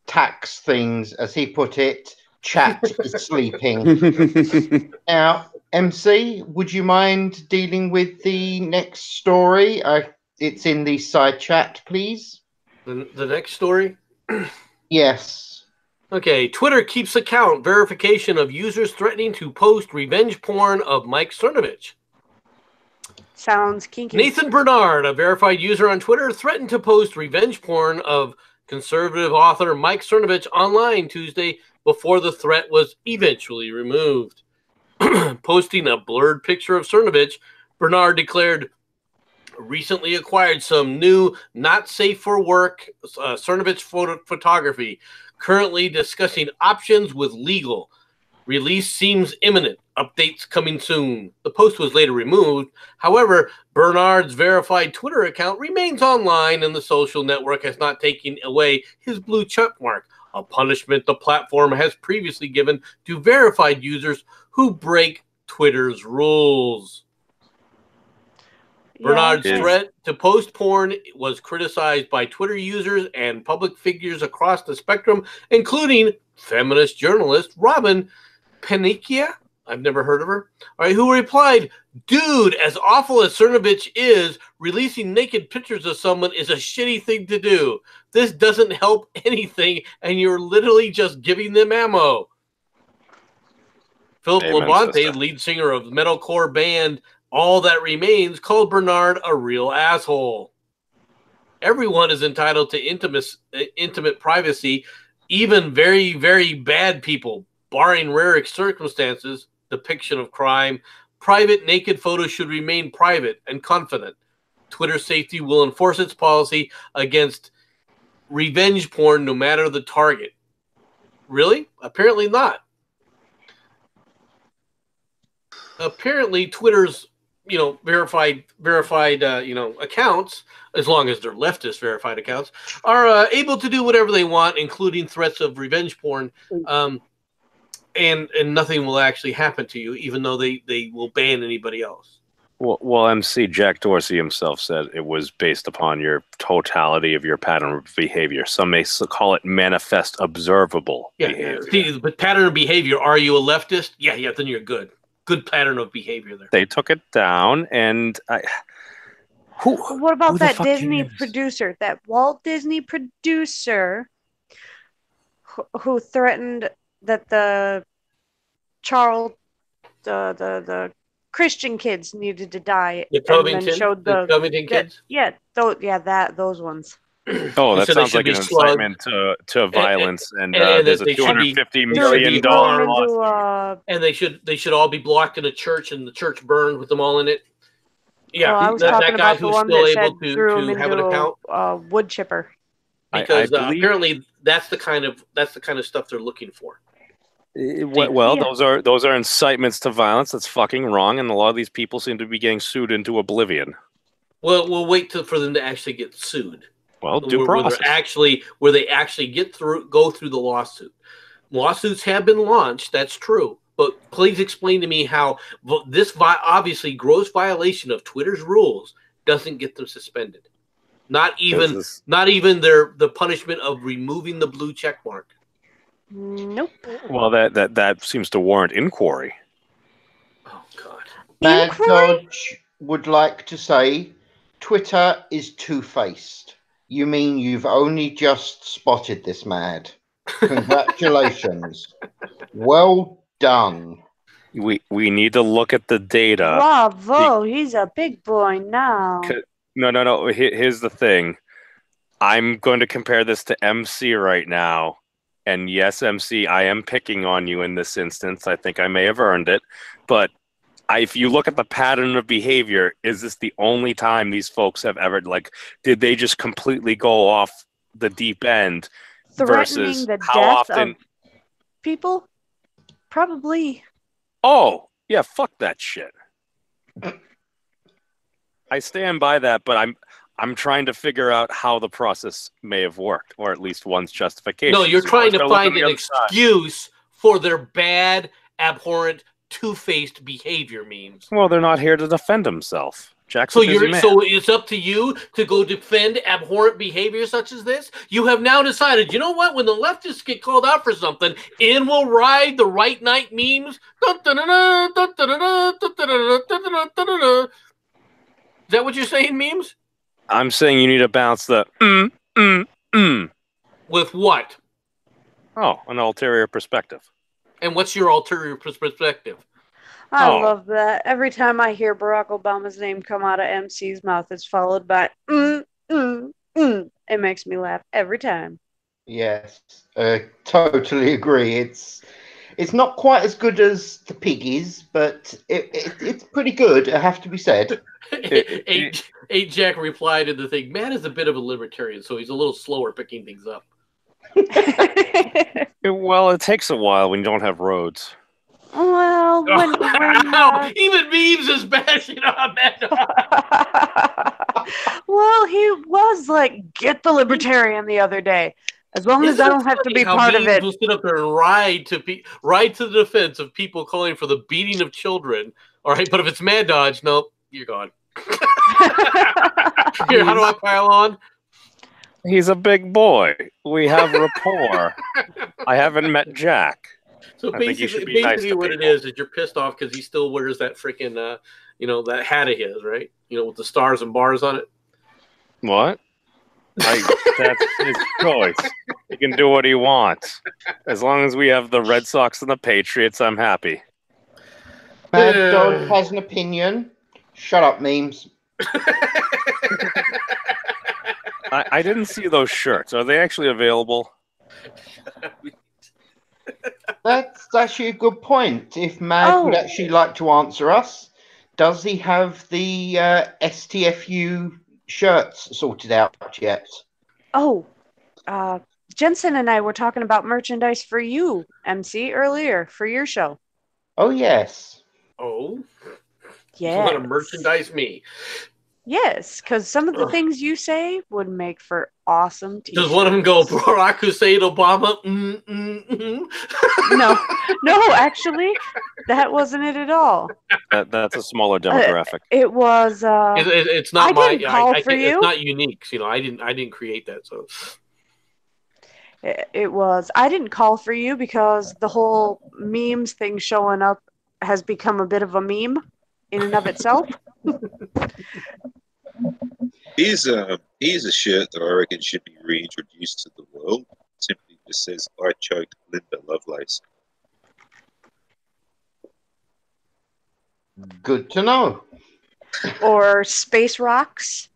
tax things, as he put it. Chat is sleeping. Now, MC, would you mind dealing with the next story? It's in the side chat, please. The next story? Yes. Okay, Twitter keeps account verification of users threatening to post revenge porn of Mike Cernovich. Sounds kinky. Nathan Bernard, a verified user on Twitter, threatened to post revenge porn of conservative author Mike Cernovich online Tuesday before the threat was eventually removed. Posting a blurred picture of Cernovich, Bernard declared recently acquired some new not safe for work Cernovich photography, currently discussing options with legal. Release seems imminent. Updates coming soon. The post was later removed. However, Bernard's verified Twitter account remains online, and the social network has not taken away his blue check mark, a punishment the platform has previously given to verified users who break Twitter's rules. Bernard's threat to post porn was criticized by Twitter users and public figures across the spectrum, including feminist journalist Robin Panicchia. I've never heard of her. All right, who replied, "Dude, as awful as Cernovich is, releasing naked pictures of someone is a shitty thing to do. This doesn't help anything, and you're literally just giving them ammo." Philip Labonte, lead singer of metalcore band All That Remains, called Bernard a real asshole. Everyone is entitled to intimate privacy, even very, very bad people, barring rare circumstances, depiction of crime. Private naked photos should remain private and confident. Twitter safety will enforce its policy against revenge porn no matter the target. Really? Apparently not. Apparently Twitter's verified accounts, as long as they're leftist verified accounts, are able to do whatever they want, including threats of revenge porn, and nothing will actually happen to you, even though they will ban anybody else. Well, MC Jack Dorsey himself said it was based upon your totality of your pattern of behavior. Some may call it manifest observable behavior. See, but pattern of behavior. Are you a leftist? Yeah. Then you're good. Good pattern of behavior there. They took it down, and What about who the that fuck Disney cares? producer, that Walt Disney producer who threatened that the the Christian kids needed to die, The and then Covington, showed the Covington kids. those ones. Oh, They that said they sounds should like be an slugged. incitement to violence, and and there's that a they should be- $250 they should be million harmed. lawsuit. And they should all be blocked in a church, and the church burned with them all in it. Yeah, I was that talking guy about the who's one still that able said threw him to have an into account, a wood chipper. because I believe- apparently that's the kind of stuff they're looking for. Well, Yeah. those are incitements to violence. That's fucking wrong, and a lot of these people seem to be getting sued into oblivion. Well, we'll wait for them to actually get sued. Well, due where process. they actually go through the lawsuit. Lawsuits have been launched, that's true. But please explain to me how this obviously gross violation of Twitter's rules doesn't get them suspended. Not even the punishment of removing the blue check mark. Nope. Well, that seems to warrant inquiry. Oh God. Mad Inquiry? Dodge would like to say Twitter is two-faced. You mean you've only just spotted this, Mad? Congratulations. Well done. We need to look at the data. Bravo! He's a big boy now. No. Here's the thing. I'm going to compare this to MC right now. And yes, MC, I am picking on you in this instance. I think I may have earned it. But if you look at the pattern of behavior, is this the only time these folks have ever, did they just completely go off the deep end Threatening versus the how death often? of people? Probably. Oh, yeah, fuck that shit. I stand by that, but I'm trying to figure out how the process may have worked, or at least one's justification. No, you're trying to find an excuse. excuse for their bad, abhorrent, two-faced behavior memes. Well, they're not here to defend himself. Jack's So a busy man. so it's up to you to go defend abhorrent behavior such as this? You have now decided, you know what? When the leftists get called out for something, in will ride the right night memes. Is that what you're saying, memes? I'm saying you need to balance the With what? Oh, an ulterior perspective. And what's your ulterior perspective? I Oh. love that. Every time I hear Barack Obama's name come out of MC's mouth, it's followed by It makes me laugh every time. Yes, totally agree. It's not quite as good as the piggies, but it's pretty good. It have to be said. Eight Jack replied to the thing. Matt is a bit of a libertarian, so he's a little slower picking things up. Well, it takes a while when you don't have roads. Well, when Even memes is bashing on Matt. well, he was like, get the libertarian the other day. As long as I don't have to be part of it. Will sit up there and ride to the defense of people calling for the beating of children. All right, but if it's Mad Dodge, nope, you're gone. Here, how do I pile on? He's a big boy. We have rapport. I haven't met Jack. So I think you should be nice to what people. it is you're pissed off because he still wears that freaking, that hat of his, right? With the stars and bars on it. What? That's his choice. He can do what he wants. As long as we have the Red Sox and the Patriots, I'm happy. Mad Dog has an opinion. Shut up, memes. I didn't see those shirts. Are they actually available? That's actually a good point. If Mad would actually like to answer us, does he have the STFU shirts sorted out yet? Oh, Jensen and I were talking about merchandise for you, MC, earlier for your show. Oh, yes. Oh? Yeah. You want to merchandise me? Yes, because some of the things you say would make for awesome Does one of them go, Barack Hussein Obama? No, actually, that wasn't it at all. That's a smaller demographic. It was. It's not I my. didn't call for It's you. not unique. You know, I didn't create that. So It was. I didn't call for you because the whole memes thing showing up has become a bit of a meme in and of itself. Here's a shirt that I reckon should be reintroduced to the world. Simply just says, "I choked Linda Lovelace." Good to know. Or space rocks.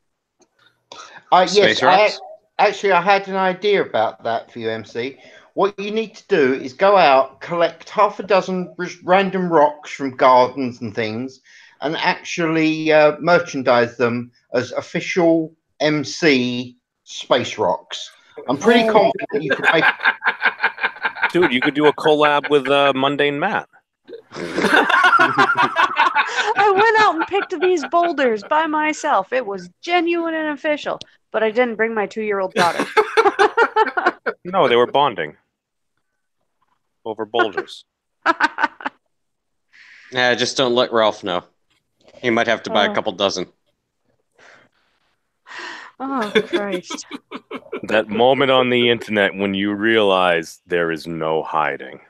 Yes, Space rocks? I had an idea about that for you, MC. What you need to do is go out, collect half a dozen random rocks from gardens and things, and actually merchandise them as official MC space rocks. I'm pretty confident you could make. Dude, you could do a collab with Mundane Matt. I went out and picked these boulders by myself. It was genuine and official, but I didn't bring my 2-year-old daughter. No, they were bonding over boulders. Yeah, just don't let Ralph know. He might have to buy a couple dozen. Oh, Christ. That moment on the internet when you realize there is no hiding.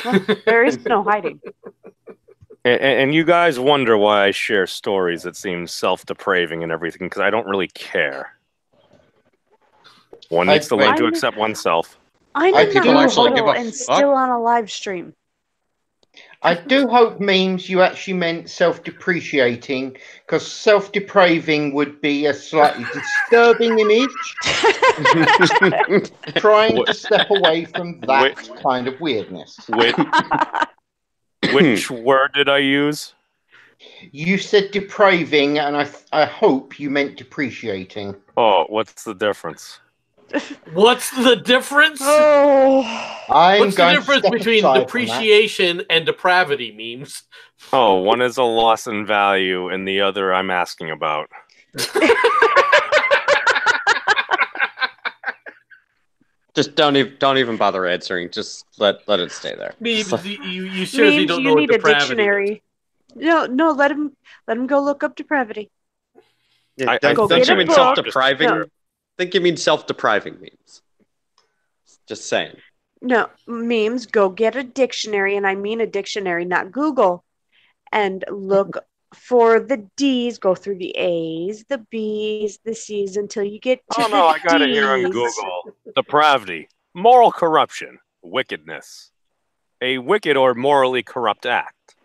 Well, there is no hiding. And you guys wonder why I share stories that seem self-depraving and everything, because I don't really care. One needs to learn to accept oneself. I'm I in the do actually give hospital a and fuck. still on a live stream. I do hope memes you actually meant self-depreciating, because self-depraving would be a slightly disturbing image. Trying to step away from that kind of weirdness. Which word did I use? You said depraving, and I hope you meant depreciating. Oh, what's the difference? what's the difference? Oh, What's the going to difference step between aside from that. depreciation and depravity memes? Oh, one is a loss in value, and the other I'm asking about. Just don't even bother answering. Just let it stay there. Memes, you seriously memes, don't you know need what a depravity is. dictionary. No, let him go look up depravity. Yeah, I don't get you a mean book. self-depriving? No. I think you mean self-depriving memes. Just saying. No, memes, go get a dictionary, and I mean a dictionary, not Google, and look for the D's, go through the A's, the B's, the C's until you get to Oh the no, I got it D's. here on Google. Depravity, moral corruption, wickedness, a wicked or morally corrupt act.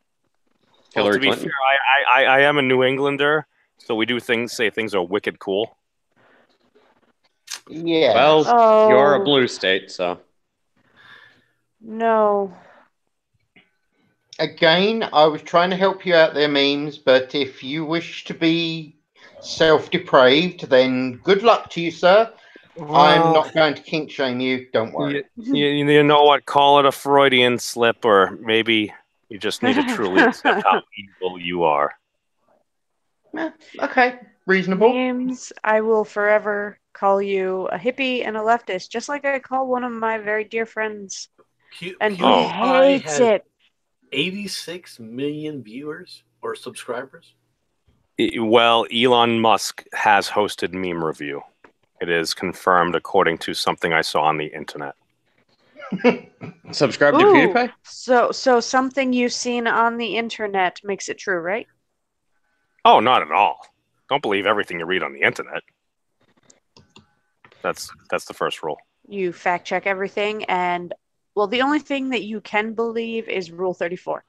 Well, Hillary to be Clinton. fair, I am a New Englander, so we do say things are wicked cool. Yeah. Well, Oh. you're a blue state, so. No. Again, I was trying to help you out there, memes, but if you wish to be self-depraved, then good luck to you, sir. I'm not going to kink shame you. Don't worry. You know what? Call it a Freudian slip, or maybe you just need to truly accept how evil you are. Okay, reasonable. Memes, I will forever call you a hippie and a leftist, just like I call one of my very dear friends. And he PewDiePie hates has it. 86 million viewers or subscribers. Well, Elon Musk has hosted Meme Review. It is confirmed according to something I saw on the internet. Subscribe to Ooh, PewDiePie? So something you've seen on the internet makes it true, right? Oh, not at all. Don't believe everything you read on the internet. That's the first rule. You fact check everything, and well, the only thing that you can believe is Rule 34.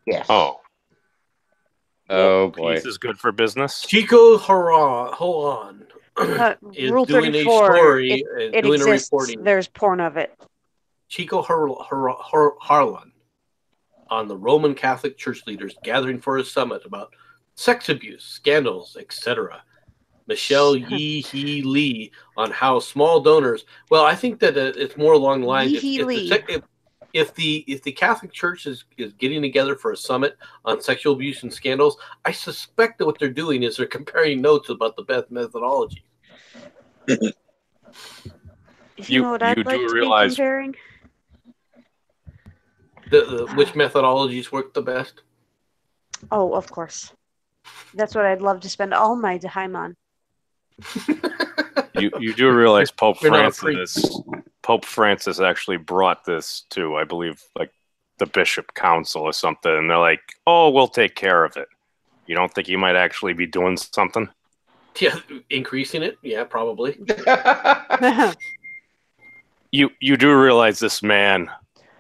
Yes. Oh, Oh boy. peace is good for business. Chico Haran is Rule doing 34. a story It and doing a exists. reporting. There's porn of it. Chico Harlan on the Roman Catholic Church leaders gathering for a summit about sex abuse, scandals, etc. Michelle Yee Lee on how small donors. Well, I think that it's more along the lines. If the Catholic Church is getting together for a summit on sexual abuse and scandals, I suspect that what they're doing is they're comparing notes about the best methodology. You know what I'd you like do to realize- be comparing? Which methodologies work the best? Oh, of course. That's what I'd love to spend all my time on. You do realize Pope You're not a priest. Francis actually brought this to, I believe, like the Bishop Council or something, and they're like, "Oh, we'll take care of it." You don't think he might actually be doing something? Yeah, increasing it? Yeah, probably. You do realize this man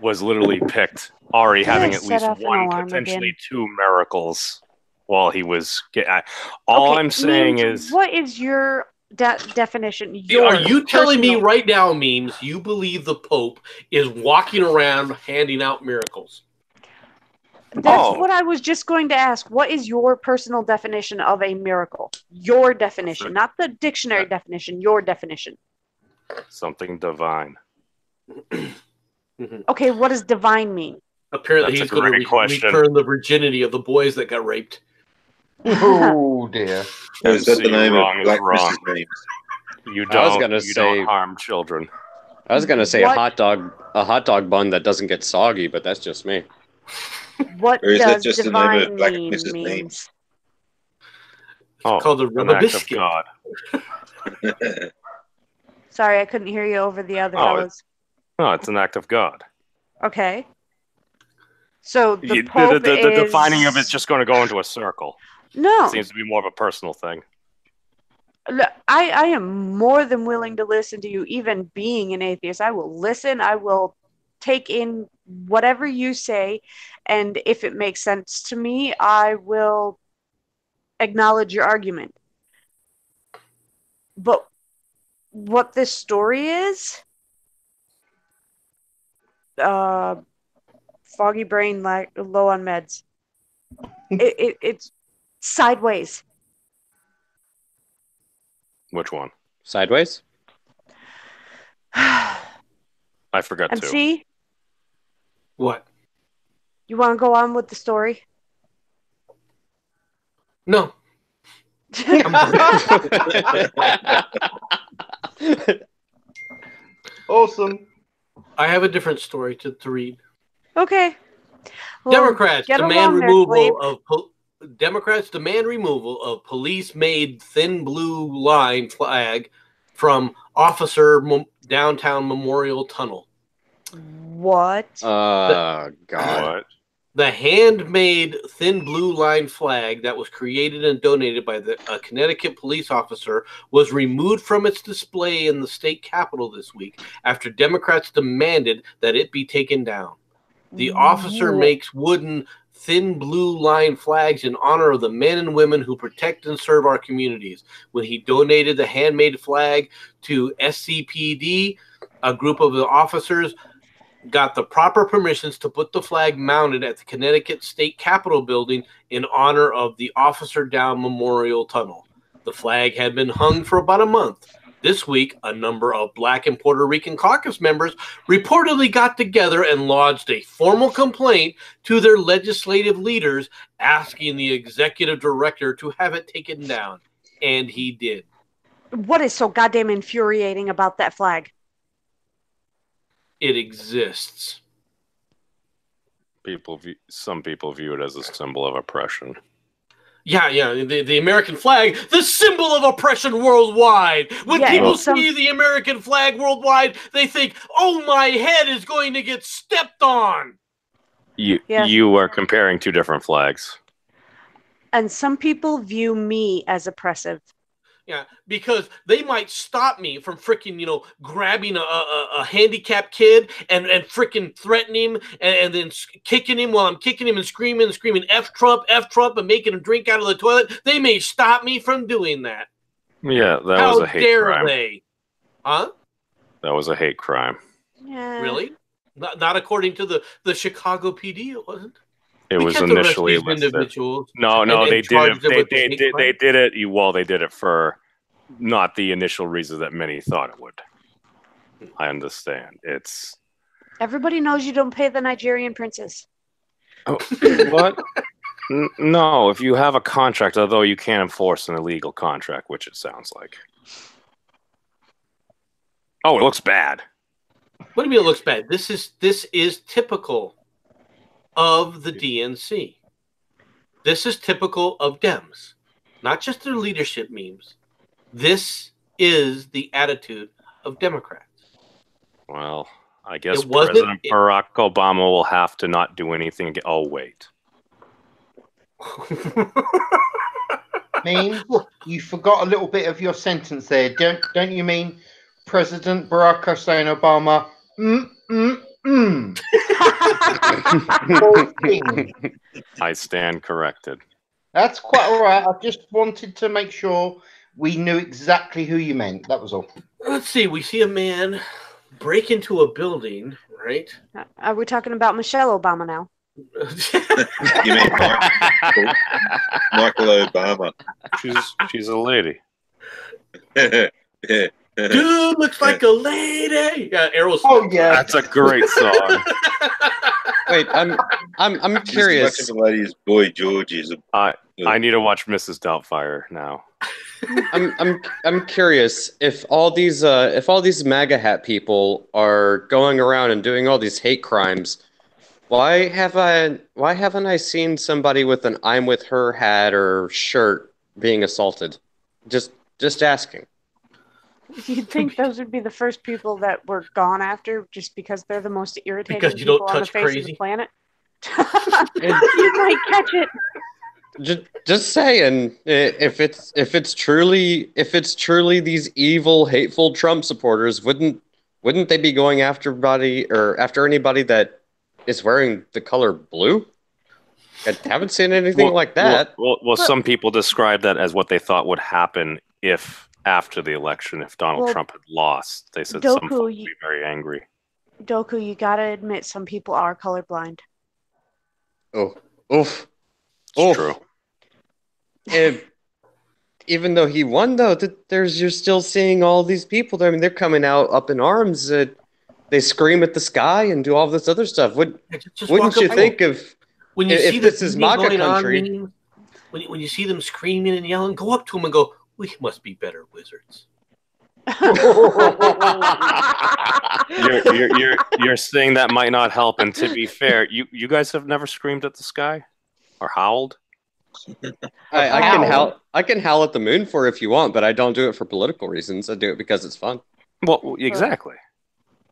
was literally picked, already having I at set least off an one, alarm potentially again? 2 miracles while he was. All Okay, I'm saying Memes, is, what is your definition? Are you telling me personal- right now, Memes, you believe the Pope is walking around handing out miracles? That's Oh. what I was just going to ask. What is your personal definition of a miracle? Your definition, not the dictionary definition, your definition. something divine. Okay, what does divine mean? Apparently, That's a he's going great to question. return the virginity of the boys that got raped. Oh dear. Or is that the MC name wrong of is Black wrong. Chris's memes? You I was don't. gonna You say- don't harm children. I was gonna say What- a hot dog bun that doesn't get soggy, but that's just me. What Or is that does just the name of divine Black mean? Mrs. Memes? Memes? Oh, called the an rubber act of biscuit. God. Sorry, I couldn't hear you over the other Oh, fellas. No, it's an act of God. Okay. So the The Pope is... defining of it's just going to go into a circle. No, It seems to be more of a personal thing. look, I am more than willing to listen to you, even being an atheist. I will listen. I will take in whatever you say, and if it makes sense to me, I will acknowledge your argument. But what this story is, foggy brain, like low on meds. It's sideways. Which one? Sideways? I forgot And to. see, What? you want to go on with the story? No. Awesome. I have a different story to read. Okay. Well, Democrats get demand along there, removal Flav. of Democrats demand removal of police-made thin blue line flag from downtown Memorial Tunnel. What? God. What? The handmade thin blue line flag that was created and donated by a Connecticut police officer was removed from its display in the state capitol this week after Democrats demanded that it be taken down. The officer makes wooden thin blue line flags in honor of the men and women who protect and serve our communities. When he donated the handmade flag to SCPD, a group of the officers got the proper permissions to put the flag mounted at the Connecticut State Capitol building in honor of the Officer Down Memorial Tunnel. The flag had been hung for about a month. This week, a number of Black and Puerto Rican caucus members reportedly got together and lodged a formal complaint to their legislative leaders asking the executive director to have it taken down. And he did. What is so goddamn infuriating about that flag? It exists. Some people view it as a symbol of oppression. Yeah, the American flag, the symbol of oppression worldwide. When Yeah, people and some- see the American flag worldwide, they think, oh, my head is going to get stepped on. Yeah. You are comparing two different flags. And some people view me as oppressive. Yeah, because they might stop me from freaking, grabbing a handicapped kid and freaking threatening him and then kicking him while I'm kicking him and screaming F Trump, and making him drink out of the toilet. They may stop me from doing that. Yeah, that How was a hate dare crime. they? Huh? That was a hate crime. Yeah. Really? Not according to the Chicago PD, it wasn't. It We was can't arrest initially these listed. individuals. No, and they did charge it. them They with a hate crime? did it. Well, they did it for not the initial reason that many thought it would. I understand. It's Everybody knows you don't pay the Nigerian princess. what? No, if you have a contract, although you can't enforce an illegal contract, which it sounds like. Oh, it looks bad. What do you mean it looks bad? This is typical of the DNC. This is typical of Dems, not just their leadership memes. This is the attitude of Democrats. Well, I guess It wasn't- President Barack Obama will have to not do anything again. Oh, wait. Mean you forgot a little bit of your sentence there. Don't you mean President Barack Hussein Obama? I stand corrected. That's quite all right. I just wanted to make sure we knew exactly who you meant. That was all. Let's see. We see a man break into a building, right? Are we talking about Michelle Obama now? You mean Michael Obama? She's a lady. Yeah. Dude looks like a lady. Yeah, Aerosmith. Oh yeah. That's a great song. Wait, I'm Just as curious. much of a lady as Boy George is. I need to watch Mrs. Doubtfire now. I'm curious if all these MAGA hat people are going around and doing all these hate crimes. Why haven't I seen somebody with an "I'm with her" hat or shirt being assaulted? Just asking. You'd think those would be the first people that were gone after, just because they're the most irritating Because you people don't on the touch face of crazy. the planet. You might catch it. Just saying, if it's truly these evil, hateful Trump supporters, wouldn't they be going after anybody that is wearing the color blue? I haven't seen anything like that. Well, some people describe that as what they thought would happen if after the election, if Donald Trump had lost. They said some folks would be very angry. Doku, you gotta admit, some people are colorblind. Oh, oof. It's true. Even though he won, though, you're still seeing all these people. I mean, they're coming out up in arms. They scream at the sky and do all this other stuff. Wouldn't you think if this is MAGA country? When you see them screaming and yelling, go up to them and go, "We must be better wizards." You're saying that might not help. And to be fair, you guys have never screamed at the sky or howled. I can howl at the moon for if you want, but I don't do it for political reasons. I do it because it's fun. Well, exactly.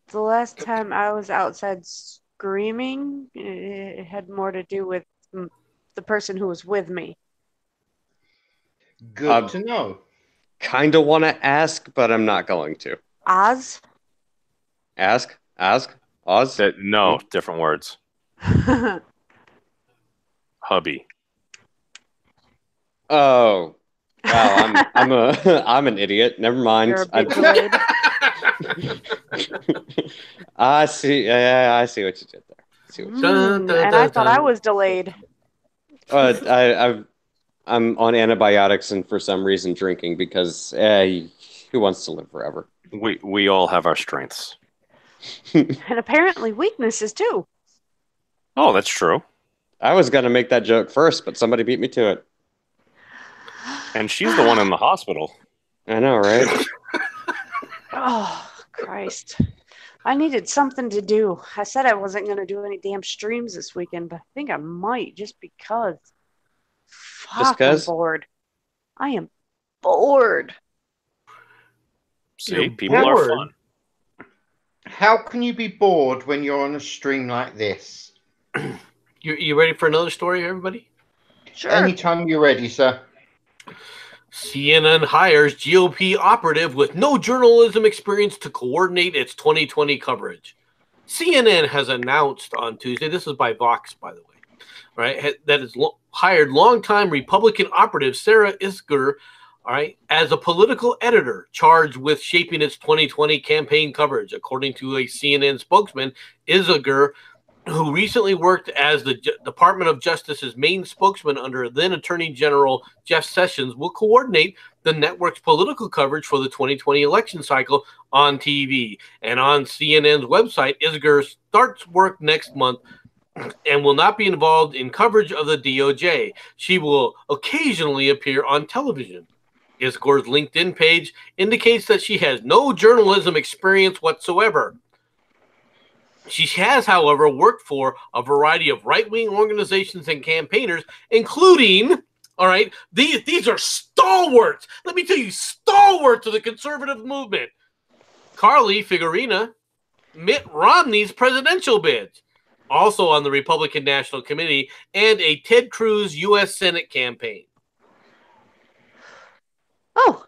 The last time I was outside screaming, it had more to do with the person who was with me. Good to know. Kind of want to ask, but I'm not going to. Oz? Ask? Oz? No, different words. Hubby. Oh, wow! I'm an idiot. Never mind. You're a bit delayed. I see. Yeah, I see what you did there. Dun, dun, and dun, I thought dun. I was delayed. I'm on antibiotics and for some reason drinking because who wants to live forever? We all have our strengths. And apparently weaknesses too. Oh, that's true. I was gonna make that joke first, but somebody beat me to it. And she's the one in the hospital. I know, right? Oh, Christ. I needed something to do. I said I wasn't going to do any damn streams this weekend, but I think I might just because. Fuck, I'm bored. I am bored. See, people are fun. How can you be bored when you're on a stream like this? You ready for another story, everybody? Sure. Anytime you're ready, sir. CNN hires GOP operative with no journalism experience to coordinate its 2020 coverage. CNN has announced on Tuesday, this is by Vox, by the way, right, that has hired longtime Republican operative Sarah Isgur, all right, as a political editor charged with shaping its 2020 campaign coverage. According to a CNN spokesman, Isgur, who recently worked as the Department of Justice's main spokesman under then Attorney General Jeff Sessions, will coordinate the network's political coverage for the 2020 election cycle on TV. And on CNN's website, Isgur starts work next month and will not be involved in coverage of the DOJ. She will occasionally appear on television. Iskor's LinkedIn page indicates that she has no journalism experience whatsoever. She has, however, worked for a variety of right-wing organizations and campaigners, including, all right, these are stalwarts. Let me tell you, stalwarts of the conservative movement. Carly Fiorina, Mitt Romney's presidential bids, also on the Republican National Committee, and a Ted Cruz U.S. Senate campaign. Oh,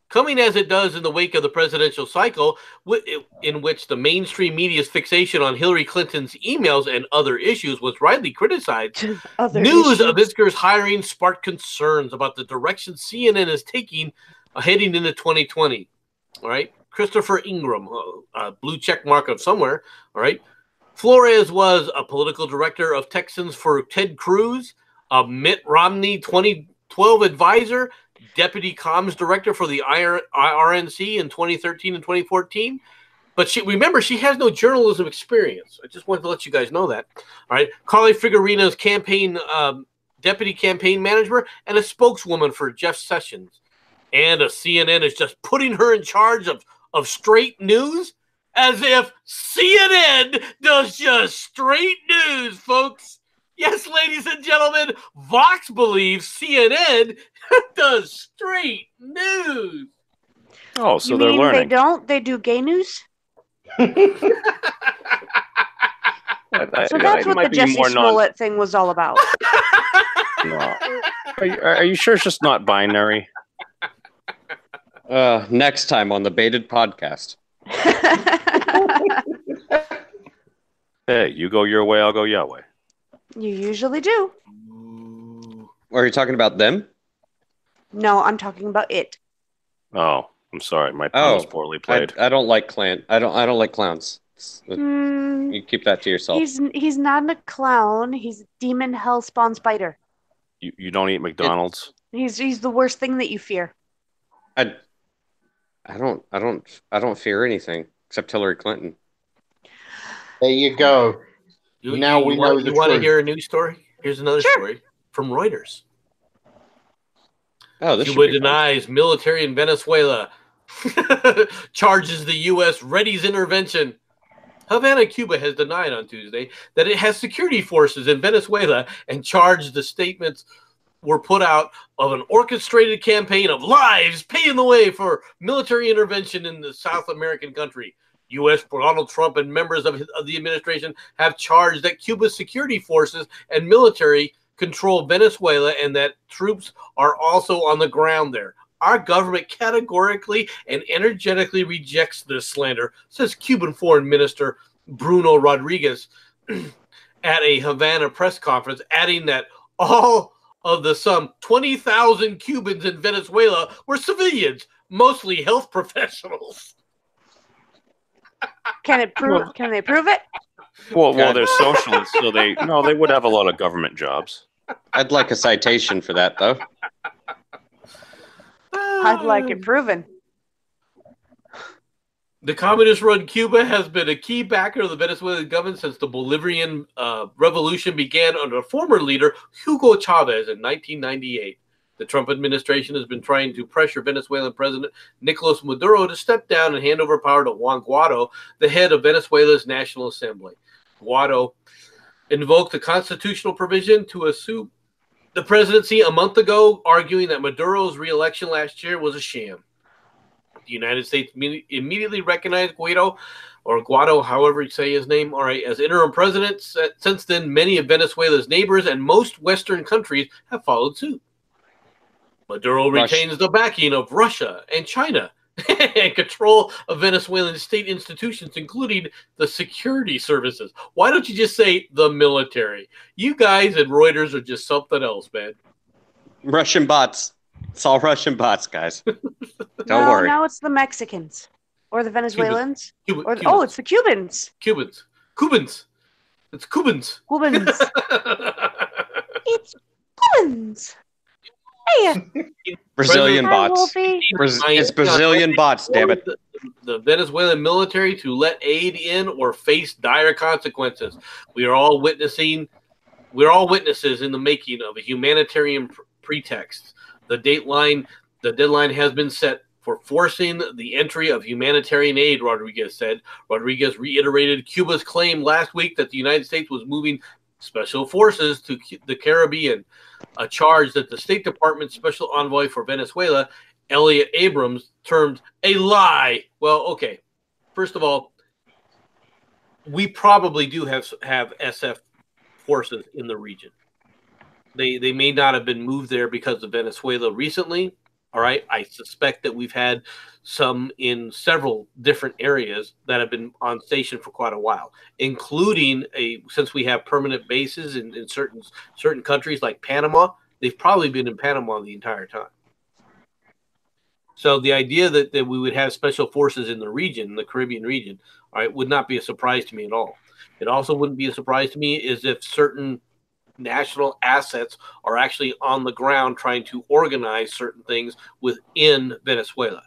Coming as it does in the wake of the presidential cycle, in which the mainstream media's fixation on Hillary Clinton's emails and other issues was widely criticized, news of Iskor's hiring sparked concerns about the direction CNN is taking heading into 2020. All right, Christopher Ingram, a blue check mark of somewhere. All right, Flores was a political director of Texans for Ted Cruz, a Mitt Romney 2012 advisor, deputy comms director for the RNC in 2013 and 2014. But she has no journalism experience. I just wanted to let you guys know that. All right. Carly Fiorina's deputy campaign manager and a spokeswoman for Jeff Sessions. And a CNN is just putting her in charge of straight news, as if CNN does just straight news, folks. Yes, ladies and gentlemen, Vox believes CNN does straight news. Oh, so you they're mean learning. they don't? They do gay news? So that's what the Jesse Smollett thing was all about. No. Are you sure it's just not binary? Next time on the Baited Podcast. Hey, you go your way, I'll go your way. You usually do. Are you talking about them? No, I'm talking about it. Oh, I'm sorry. My pun was poorly played. I don't like I don't like clowns. You keep that to yourself. He's not a clown. He's a demon hell spawn spider. You don't eat McDonald's? He's the worst thing that you fear. I don't fear anything except Hillary Clinton. There you go. Now we know the truth. You want to hear a news story? Here's another story from Reuters. Oh, this Cuba denies military in Venezuela. Charges the U.S. readies intervention. Havana, Cuba has denied on Tuesday that it has security forces in Venezuela and charged the statements were put out of an orchestrated campaign of lives paving the way for military intervention in the South American country. U.S. Donald Trump and members of the administration have charged that Cuba's security forces and military control Venezuela and that troops are also on the ground there. Our government categorically and energetically rejects this slander, says Cuban Foreign Minister Bruno Rodriguez at a Havana press conference, adding that all of the some 20,000 Cubans in Venezuela were civilians, mostly health professionals. Can they prove it? Well, they're socialists, so they would have a lot of government jobs. I'd like a citation for that, though. I'd like it proven. The communist-run Cuba has been a key backer of the Venezuelan government since the Bolivarian revolution began under former leader Hugo Chavez in 1998. The Trump administration has been trying to pressure Venezuelan President Nicolas Maduro to step down and hand over power to Juan Guaido, the head of Venezuela's National Assembly. Guaido invoked the constitutional provision to assume the presidency a month ago, arguing that Maduro's re-election last year was a sham. The United States immediately recognized Guaido, or Guaido, however you say his name, all right, as interim president. Since then, many of Venezuela's neighbors and most Western countries have followed suit. Maduro retains the backing of Russia and China and control of Venezuelan state institutions, including the security services. Why don't you just say the military? You guys and Reuters are just something else, man. Russian bots. It's all Russian bots, guys. Don't worry. Now it's the Mexicans. Or the Venezuelans. Cubans. Oh, it's the Cubans. Cubans. It's Cubans. Cubans. It's Cubans. Hey. Brazilian bots. It's Brazilian bots, damn it. The Venezuelan military to let aid in or face dire consequences. We are all witnesses in the making of a humanitarian pretext. The Dateline The deadline has been set for forcing the entry of humanitarian aid, Rodriguez said. Rodriguez reiterated Cuba's claim last week that the United States was moving special forces to the Caribbean, a charge that the State Department Special Envoy for Venezuela, Elliot Abrams, termed a lie. Well, okay. First of all, we probably do have SF forces in the region. They may not have been moved there because of Venezuela recently. All right. I suspect that we've had some in several different areas that have been on station for quite a while, including since we have permanent bases in certain countries like Panama. They've probably been in Panama the entire time. So the idea that we would have special forces in the region, the Caribbean region, all right, would not be a surprise to me at all. It also wouldn't be a surprise to me is if certain national assets are actually on the ground trying to organize certain things within Venezuela.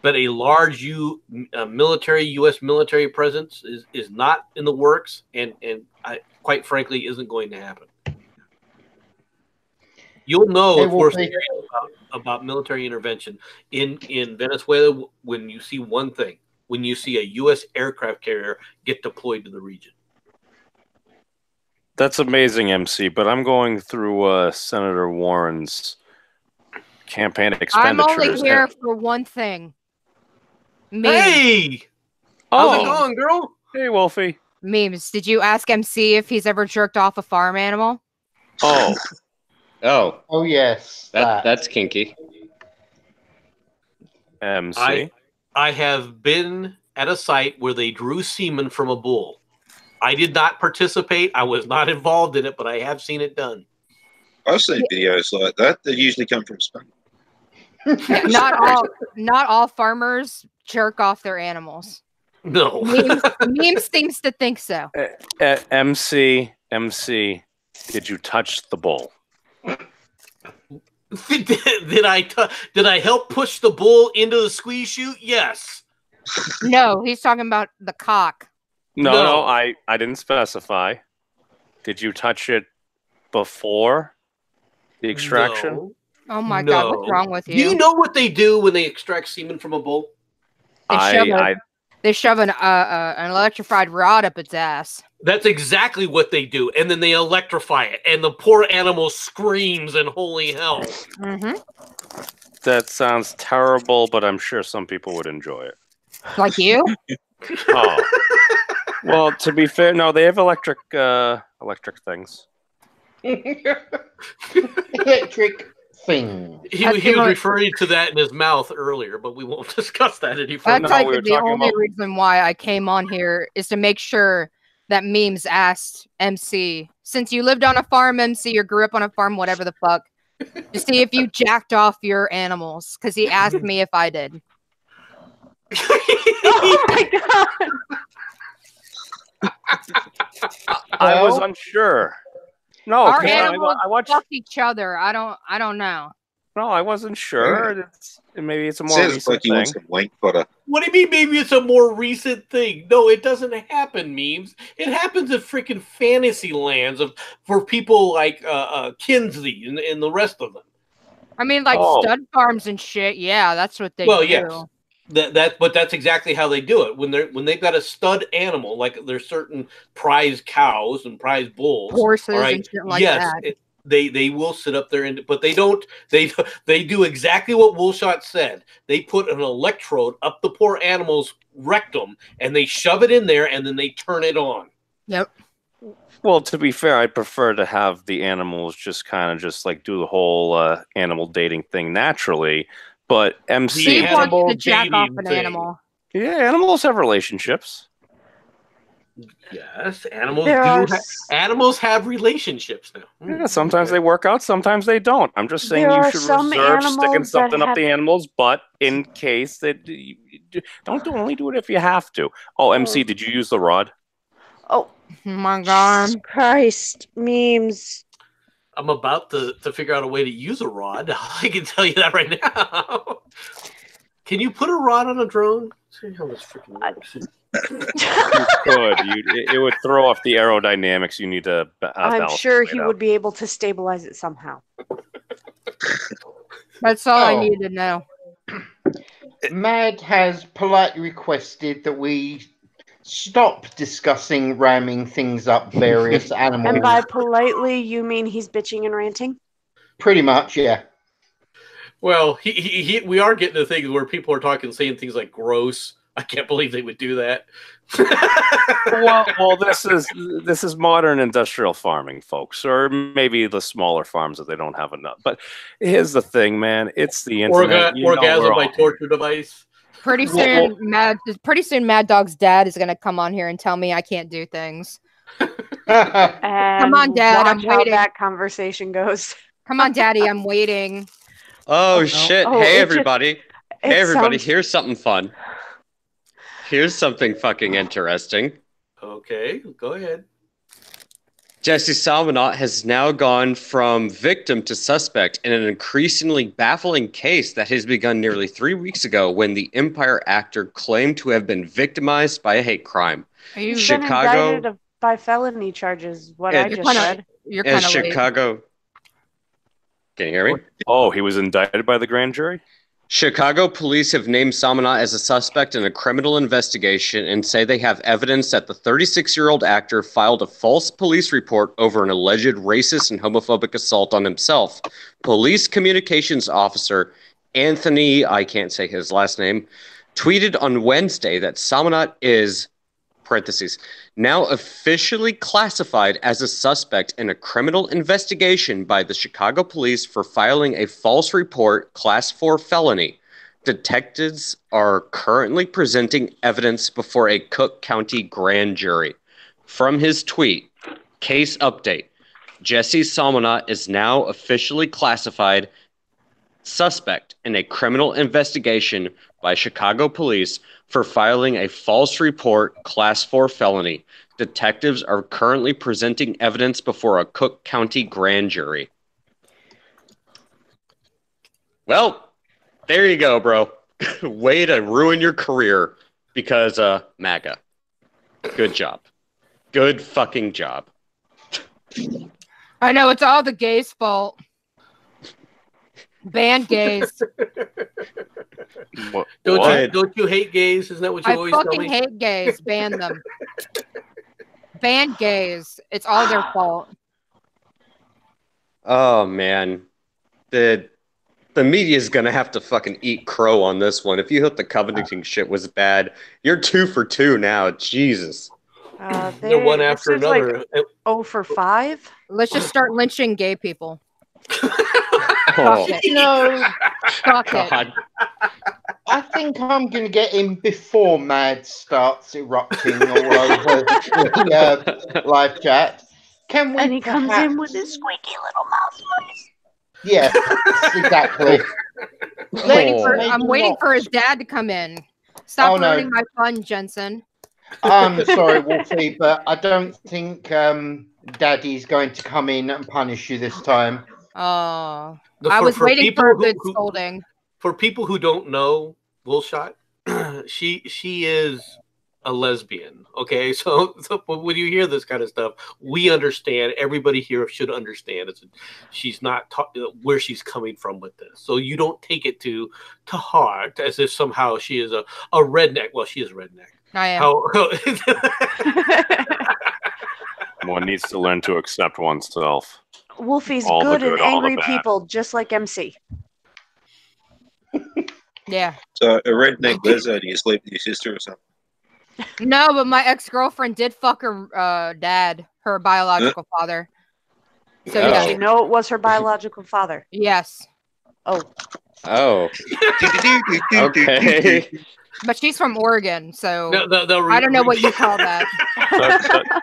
But a large U.S. military presence is not in the works, and quite frankly, isn't going to happen. You'll know if we're serious about military intervention in Venezuela when you see one thing, when you see a U.S. aircraft carrier get deployed to the region. That's amazing, MC, but I'm going through Senator Warren's campaign expenditures. I'm only here for one thing. Memes. Hey! How's it going, girl? Hey, Wolfie. Memes. Did you ask MC if he's ever jerked off a farm animal? Oh. Oh, yes. That's kinky. MC. I have been at a site where they drew semen from a bull. I did not participate. I was not involved in it, but I have seen it done. I've seen videos like that. They usually come from Spain. Not all farmers jerk off their animals. No. Memes seems to think so. MC, did you touch the bull? Did I help push the bull into the squeeze chute? Yes. No, he's talking about the cock. No, I didn't specify. Did you touch it before the extraction? No. Oh my God, what's wrong with you? Do you know what they do when they extract semen from a bull? They shove an electrified rod up its ass. That's exactly what they do, and then they electrify it, and the poor animal screams in holy hell. Mm-hmm. That sounds terrible, but I'm sure some people would enjoy it. Like you? Oh. Well, to be fair, no, they have electric things. Electric thing. He was referring to that in his mouth earlier, but we won't discuss that any further. That's the only reason why I came on here is to make sure that Memes asked MC, since you lived on a farm, MC, or grew up on a farm, whatever the fuck, to see if you jacked off your animals, because he asked me if I did. Oh my God. I was unsure. No, our animals I watched fuck each other. I don't know. No, I wasn't sure. Maybe it's a more Sounds recent like he thing. wants some wank fodder. What do you mean maybe it's a more recent thing? No, it doesn't happen, Memes. It happens in freaking fantasy lands for people like Kinsey and the rest of them. I mean, like stud farms and shit. Yeah, that's what they do. Yes. But that's exactly how they do it. When they've got a stud animal, like there's certain prize cows and prize bulls, horses, and shit like that. They will sit up there but they don't. They do exactly what Woolshot said. They put an electrode up the poor animal's rectum and they shove it in there and then they turn it on. Yep. Well, to be fair, I prefer to have the animals just kind of just like do the whole animal dating thing naturally. But MC wants to jack off an animal. Yeah, animals have relationships. Yes, animals have relationships now. Yeah, sometimes they work out, sometimes they don't. I'm just saying you should reserve sticking something up the animal's butt in case that you only do it if you have to. Oh, MC, did you use the rod? Oh my God, Christ, Memes. I'm about to figure out a way to use a rod. I can tell you that right now. Can you put a rod on a drone? See how this freaking works. It would throw off the aerodynamics. You need to. I'm sure he would be able to stabilize it somehow. That's all I Oh. need to know. Mad has politely requested that we stop discussing ramming things up various animals. And by politely, you mean he's bitching and ranting? Pretty much, yeah. Well, we are getting to things where people are saying things like gross. I can't believe they would do that. well, this is modern industrial farming, folks, or maybe the smaller farms that they don't have enough. But here's the thing, man: it's the internet. Orgasm by torture device. Pretty soon, Mad Dog's dad is gonna come on here and tell me I can't do things. And Come on, Dad, I'm watch how waiting. that conversation goes. Come on, Daddy, I'm waiting. Oh shit! Oh, Hey it everybody! It Hey everybody! sounds- Here's something fun. Here's something fucking interesting. Okay, go ahead. Jesse Salmonot has now gone from victim to suspect in an increasingly baffling case that has begun nearly 3 weeks ago when the Empire actor claimed to have been victimized by a hate crime. Are you? He's Chicago- been indicted by felony charges. What Yeah, I you're just kinda- said. You're As kind of late. Chicago. Can you hear me? Oh, he was indicted by the grand jury? Chicago police have named Salmonot as a suspect in a criminal investigation and say they have evidence that the 36-year-old actor filed a false police report over an alleged racist and homophobic assault on himself. Police communications officer Anthony, I can't say his last name, tweeted on Wednesday that Salmonot is, parentheses, now officially classified as a suspect in a criminal investigation by the Chicago police for filing a false report, class 4 felony. Detectives are currently presenting evidence before a Cook County grand jury. From his tweet, case update. Jesse Salmonot is now officially classified suspect in a criminal investigation by Chicago police for filing a false report, class 4 felony. Detectives are currently presenting evidence before a Cook County grand jury. Well, there you go, bro. Way to ruin your career because MAGA. Good job. Good fucking job. I know it's all the gays' fault. Ban gays. What? Don't you hate gays? Isn't that what you I always tell fucking me? hate gays. Ban them. Ban gays. It's all their fault. Oh man, the media is gonna have to fucking eat crow on this one. If you thought the Covington shit was bad, you're 2 for 2 now. Jesus. They're one after this is like another. 0 for 5. Let's just start lynching gay people. Oh Fuck it. No, Fuck it. God. I think I'm going to get in before Mad starts erupting all over the live chat. Can we And he comes in perhaps- with his squeaky little mouse voice. Yeah, exactly. I'm waiting for his dad to come in. Stop Oh, no. ruining my fun, Jensen. I'm sorry, Wolfie, but I don't think Daddy's going to come in and punish you this time. Oh, The- I was waiting people for a who- good who- scolding. For people who don't know Bullshot, she is a lesbian. Okay, so when you hear this kind of stuff, we understand. Everybody here should understand. She's not where she's coming from with this. So you don't take it to heart as if somehow she is a redneck. Well, she is a redneck. I am. One needs to learn to accept oneself. Wolfie's All the good good, and all the angry bad. people, just like MC. Yeah. So a redneck Lizzo, do you sleep with your sister or something? No, but my ex-girlfriend did fuck her dad, her biological father. So Oh. yeah, You know it was her biological father. yes. Oh, Okay. okay. But she's from Oregon, so The I don't know what you call that.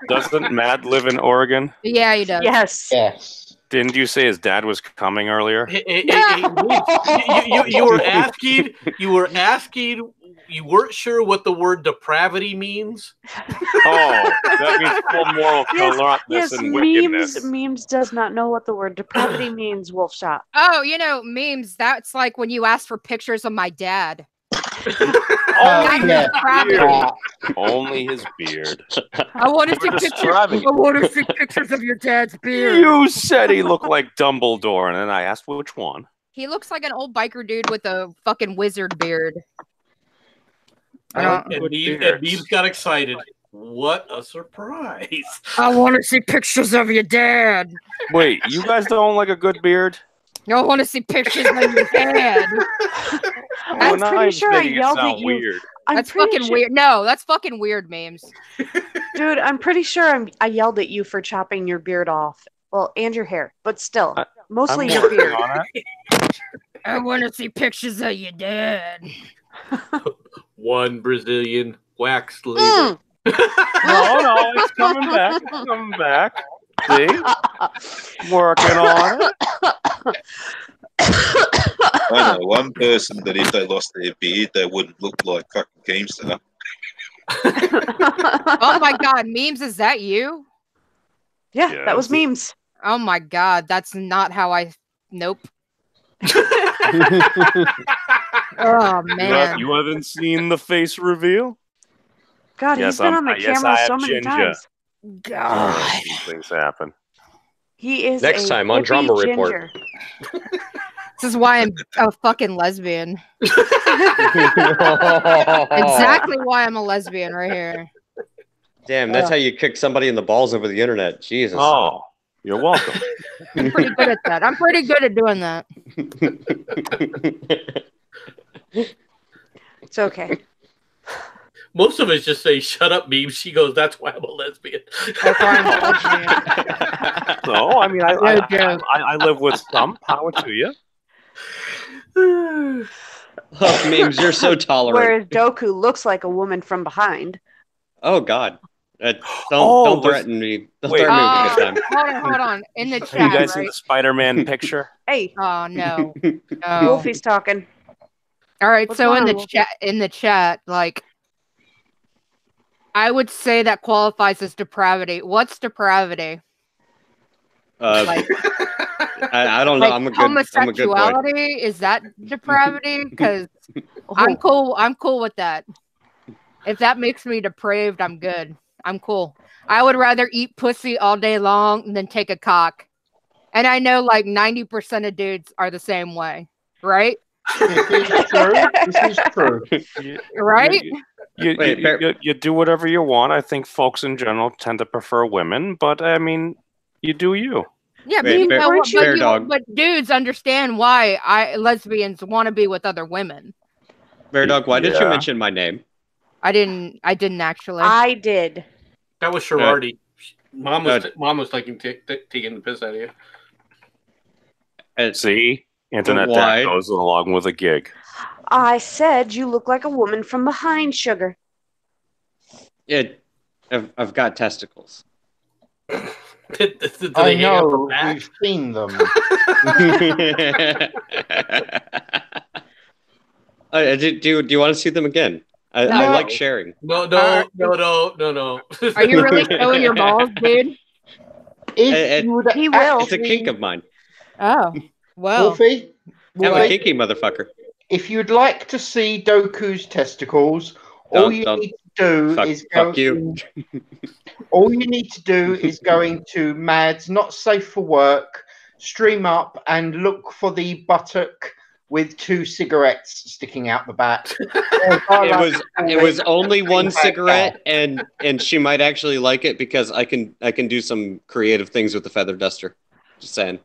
Doesn't Mad live in Oregon? Yeah, he does. Yes. Yes. Didn't you say his dad was coming earlier? You were asking. You weren't sure what the word depravity means. Oh, that means full moral corruptness Yes, and wickedness. memes does not know what the word depravity means, Wolfshot. Oh, memes. That's like when you asked for pictures of my dad. Only yeah. Only his beard. I want to see pictures. Describing- I want to see pictures of your dad's beard. You said he looked like Dumbledore, and then I asked which one. He looks like an old biker dude with a fucking wizard beard. I like don't. And Beebs got excited. What a surprise! I want to see pictures of your dad. Wait, you guys don't like a good beard? I want to see pictures of your dad. I'm now pretty sure I making it yelled sound at you. Weird. I'm That's pretty fucking sure, weird. No, that's fucking weird, memes. dude. I'm pretty sure I yelled at you for chopping your beard off. Well, and your hair, but still, mostly I'm your working beard. on it. I want to see pictures of your dad. One Brazilian wax later. Mm. No, it's coming back. It's coming back. See? Working on it. I know one person that if they lost their beard, they wouldn't look like fucking Keemstar. Oh my god, memes, is that you? Yeah, that was Yes. memes. Oh my god, that's not how I. Nope. Oh man. You haven't seen the face reveal? God, Yes, he's been on the yes, camera I have so many ginger. times. God. These things happen. He is Next a time on hippie Drama Report. ginger. This is why I'm a fucking lesbian. Exactly why I'm a lesbian right here. Damn, that's how you kick somebody in the balls over the internet. Jesus. Oh, you're welcome. I'm pretty good at that. I'm pretty good at doing that. It's okay. Most of us just say, "Shut up, Beebs." She goes, "That's why I'm a lesbian." That's why I'm a lesbian. So, I mean, No joke. I live with some power to you. Oh, memes, you're so tolerant. Whereas Doku looks like a woman from behind. Oh God. Oh, Don't threaten me. Don't wait. threaten me with a good time. Hold on. In the Have chat, you guys seen right? the Spider-Man picture? Hey, Oh no. No. Wolfie's talking. All right, What's so going in on, the Wolfie? chat, like, I would say that qualifies as depravity. What's depravity? Like, I don't know. like I'm a good boy. homosexuality? Is that depravity? Because Oh, I'm cool. I'm cool with that. If that makes me depraved, I'm good. I'm cool. I would rather eat pussy all day long than take a cock. And I know like 90% of dudes are the same way, right? This is true. This is true. Right? You do whatever you want. I think folks in general tend to prefer women, but I mean, you do you. Yeah, Wait, but, fair- fair dog. but dudes understand why lesbians want to be with other women. Bear Dog, why did you Yeah. mention my name? I didn't actually. I did. That was Sherardi. Mom was taking the piss out of you. See? Internet Why? that goes along with a gig. I said you look like a woman from behind, sugar. I've got testicles. Do I they hang out the know. back? We've seen them. Do you want to see them again? I No. like sharing. No. Are you really showing your balls, dude? If you would He will. It's a kink of mine. Oh, well. Wolfie, I'm a Wolfie, kinky motherfucker. if you'd like to see Doku's testicles, all Don't- you don't- need to do Fuck, is go fuck you. all you need to do is go into Mad's Not Safe for Work, stream up, and look for the buttock with 2 cigarettes sticking out the back. It was only one cigarette, and she might actually like it because I can do some creative things with the feather duster. Just saying.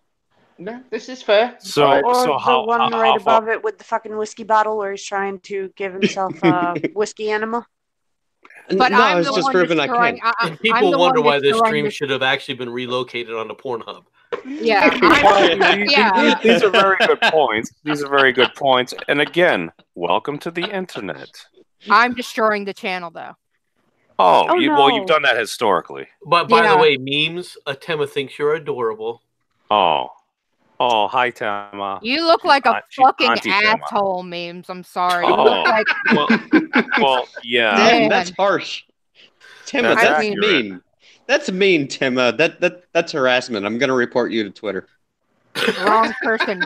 No, this is fair. So, Or so the how, one how, right how far- above it with the fucking whiskey bottle where he's trying to give himself a whiskey enema. But no, I I'm was the just one proving I destroying- can. And I'm people the wonder one why this destroying stream the- should have actually been relocated onto Pornhub. Yeah, yeah. These are very good points. These are very good points. And again, welcome to the internet. I'm destroying the channel though. Oh, Oh, well, no. you've done that historically. But by Yeah. the way, memes, Atema thinks you're adorable. Oh, hi, Tama. You look like a She's fucking Auntie Tama. asshole, memes. I'm sorry. You Oh. look like Well, yeah. Damn, Man. that's harsh. Timma, That's that's accurate. mean. That's mean, Timma. That's harassment. I'm gonna report you to Twitter. wrong person,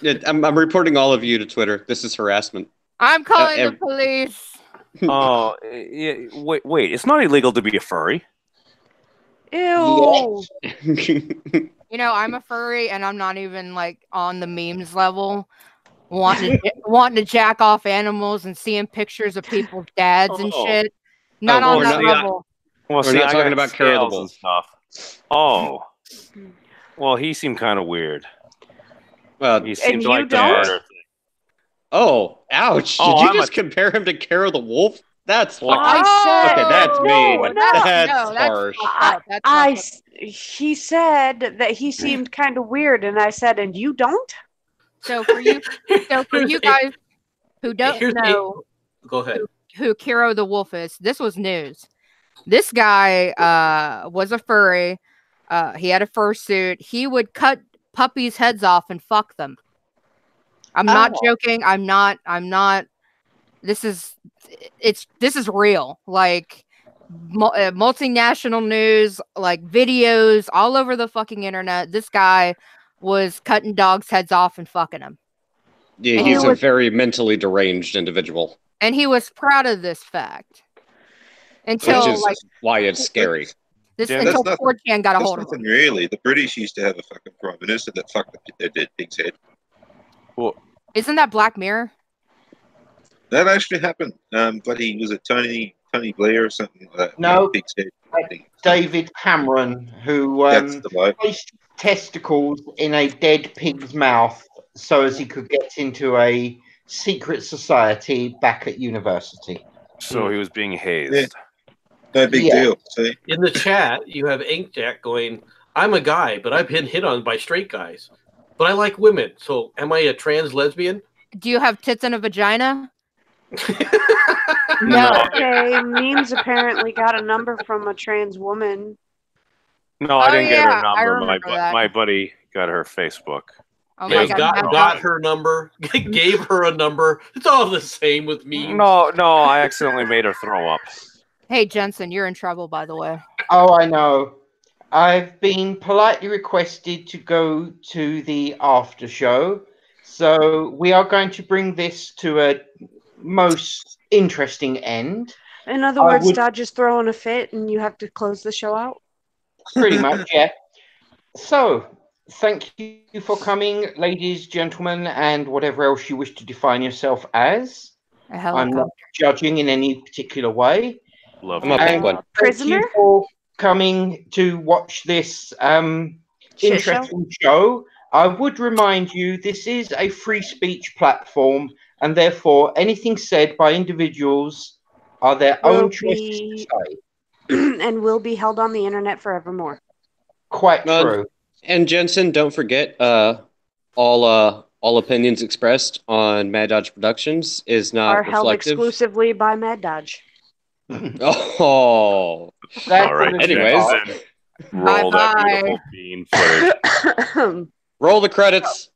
dude. I'm reporting all of you to Twitter. This is harassment. I'm calling the ev- police. Oh, yeah, wait. It's not illegal to be a furry. Ew. Yeah, You know, I'm a furry, and I'm not even like on the memes level. Wanting to jack off animals and seeing pictures of people's dads and Oh. shit. Not Oh, on we're that not- level. Well, We're see, not I talking got about Carol the scales and Wolf. stuff. Oh. Well, he seemed kind of weird. Well, He seemed you like the don't? murder thing. oh, ouch! Oh, Did you I'm just compare him to Carol the Wolf? That's Well, fucking. I said Okay, that's mean. no, That's that's harsh. fucked up. That's I fucked up. he said that he seemed kind of weird, and I said, and you don't? So for you guys who don't know Go ahead. who Kiro the Wolf is, this was news. This guy was a furry. He had a fursuit. He would cut puppies' heads off and fuck them. I'm not joking. I'm not. This is real. Like multinational news, like videos all over the fucking internet. This guy was cutting dogs' heads off and fucking them. Yeah, And he's he a was- very mentally deranged individual, And he was proud of this fact. which Until is why it's scary. Yeah, until that's 4chan got a That's hold of him. nothing really. The British used to have a fucking prime minister that fucked their dead pig's head. Isn't that Black Mirror? That actually happened. But he was it Tony Blair or something like that. No. Pig's head. David Cameron, who That's the bloke. placed testicles in a dead pig's mouth so as he could get into a secret society back at university. So he was being hazed. Yeah. No big Yeah. deal. See? In the chat, you have Inkjack going, I'm a guy, but I've been hit on by straight guys. But I like women, so am I a trans lesbian? Do you have tits and a vagina? No. Okay, memes apparently got a number from a trans woman. No, I Oh, didn't get yeah, her I number. remember that. My buddy got her Facebook. Oh Yeah, my Like, god! got her number, gave her a number. It's all the same with me. No, I accidentally made her throw up. Hey Jensen, you're in trouble, by the way. Oh, I know. I've been politely requested to go to the after show. So we are going to bring this to a most interesting end. In other I words, would- Dodge is throwing a fit, and you have to close the show out. Pretty much, yeah. So, thank you for coming, ladies, gentlemen, and whatever else you wish to define yourself as. A I'm helicopter. not judging in any particular way. Love I'm up And with one. thank Prisoner? you for coming to watch this Shit interesting show. I would remind you this is a free speech platform, and therefore anything said by individuals are their Will own choices to be- say. And will be held on the internet forevermore. Quite Well, true. And Jensen, don't forget, all opinions expressed on Mad Dodge Productions is not Are held reflective. exclusively by Mad Dodge. Oh, That's All right, what it's anyways. about. Jensen, roll that Bye-bye. beautiful bean footage. roll the credits.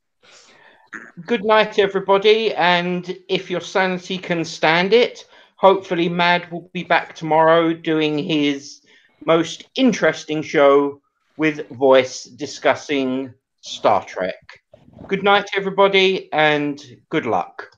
Good night, everybody. And if your sanity can stand it, hopefully Mad will be back tomorrow doing his most interesting show with Voice discussing Star Trek. Good night, everybody, and good luck.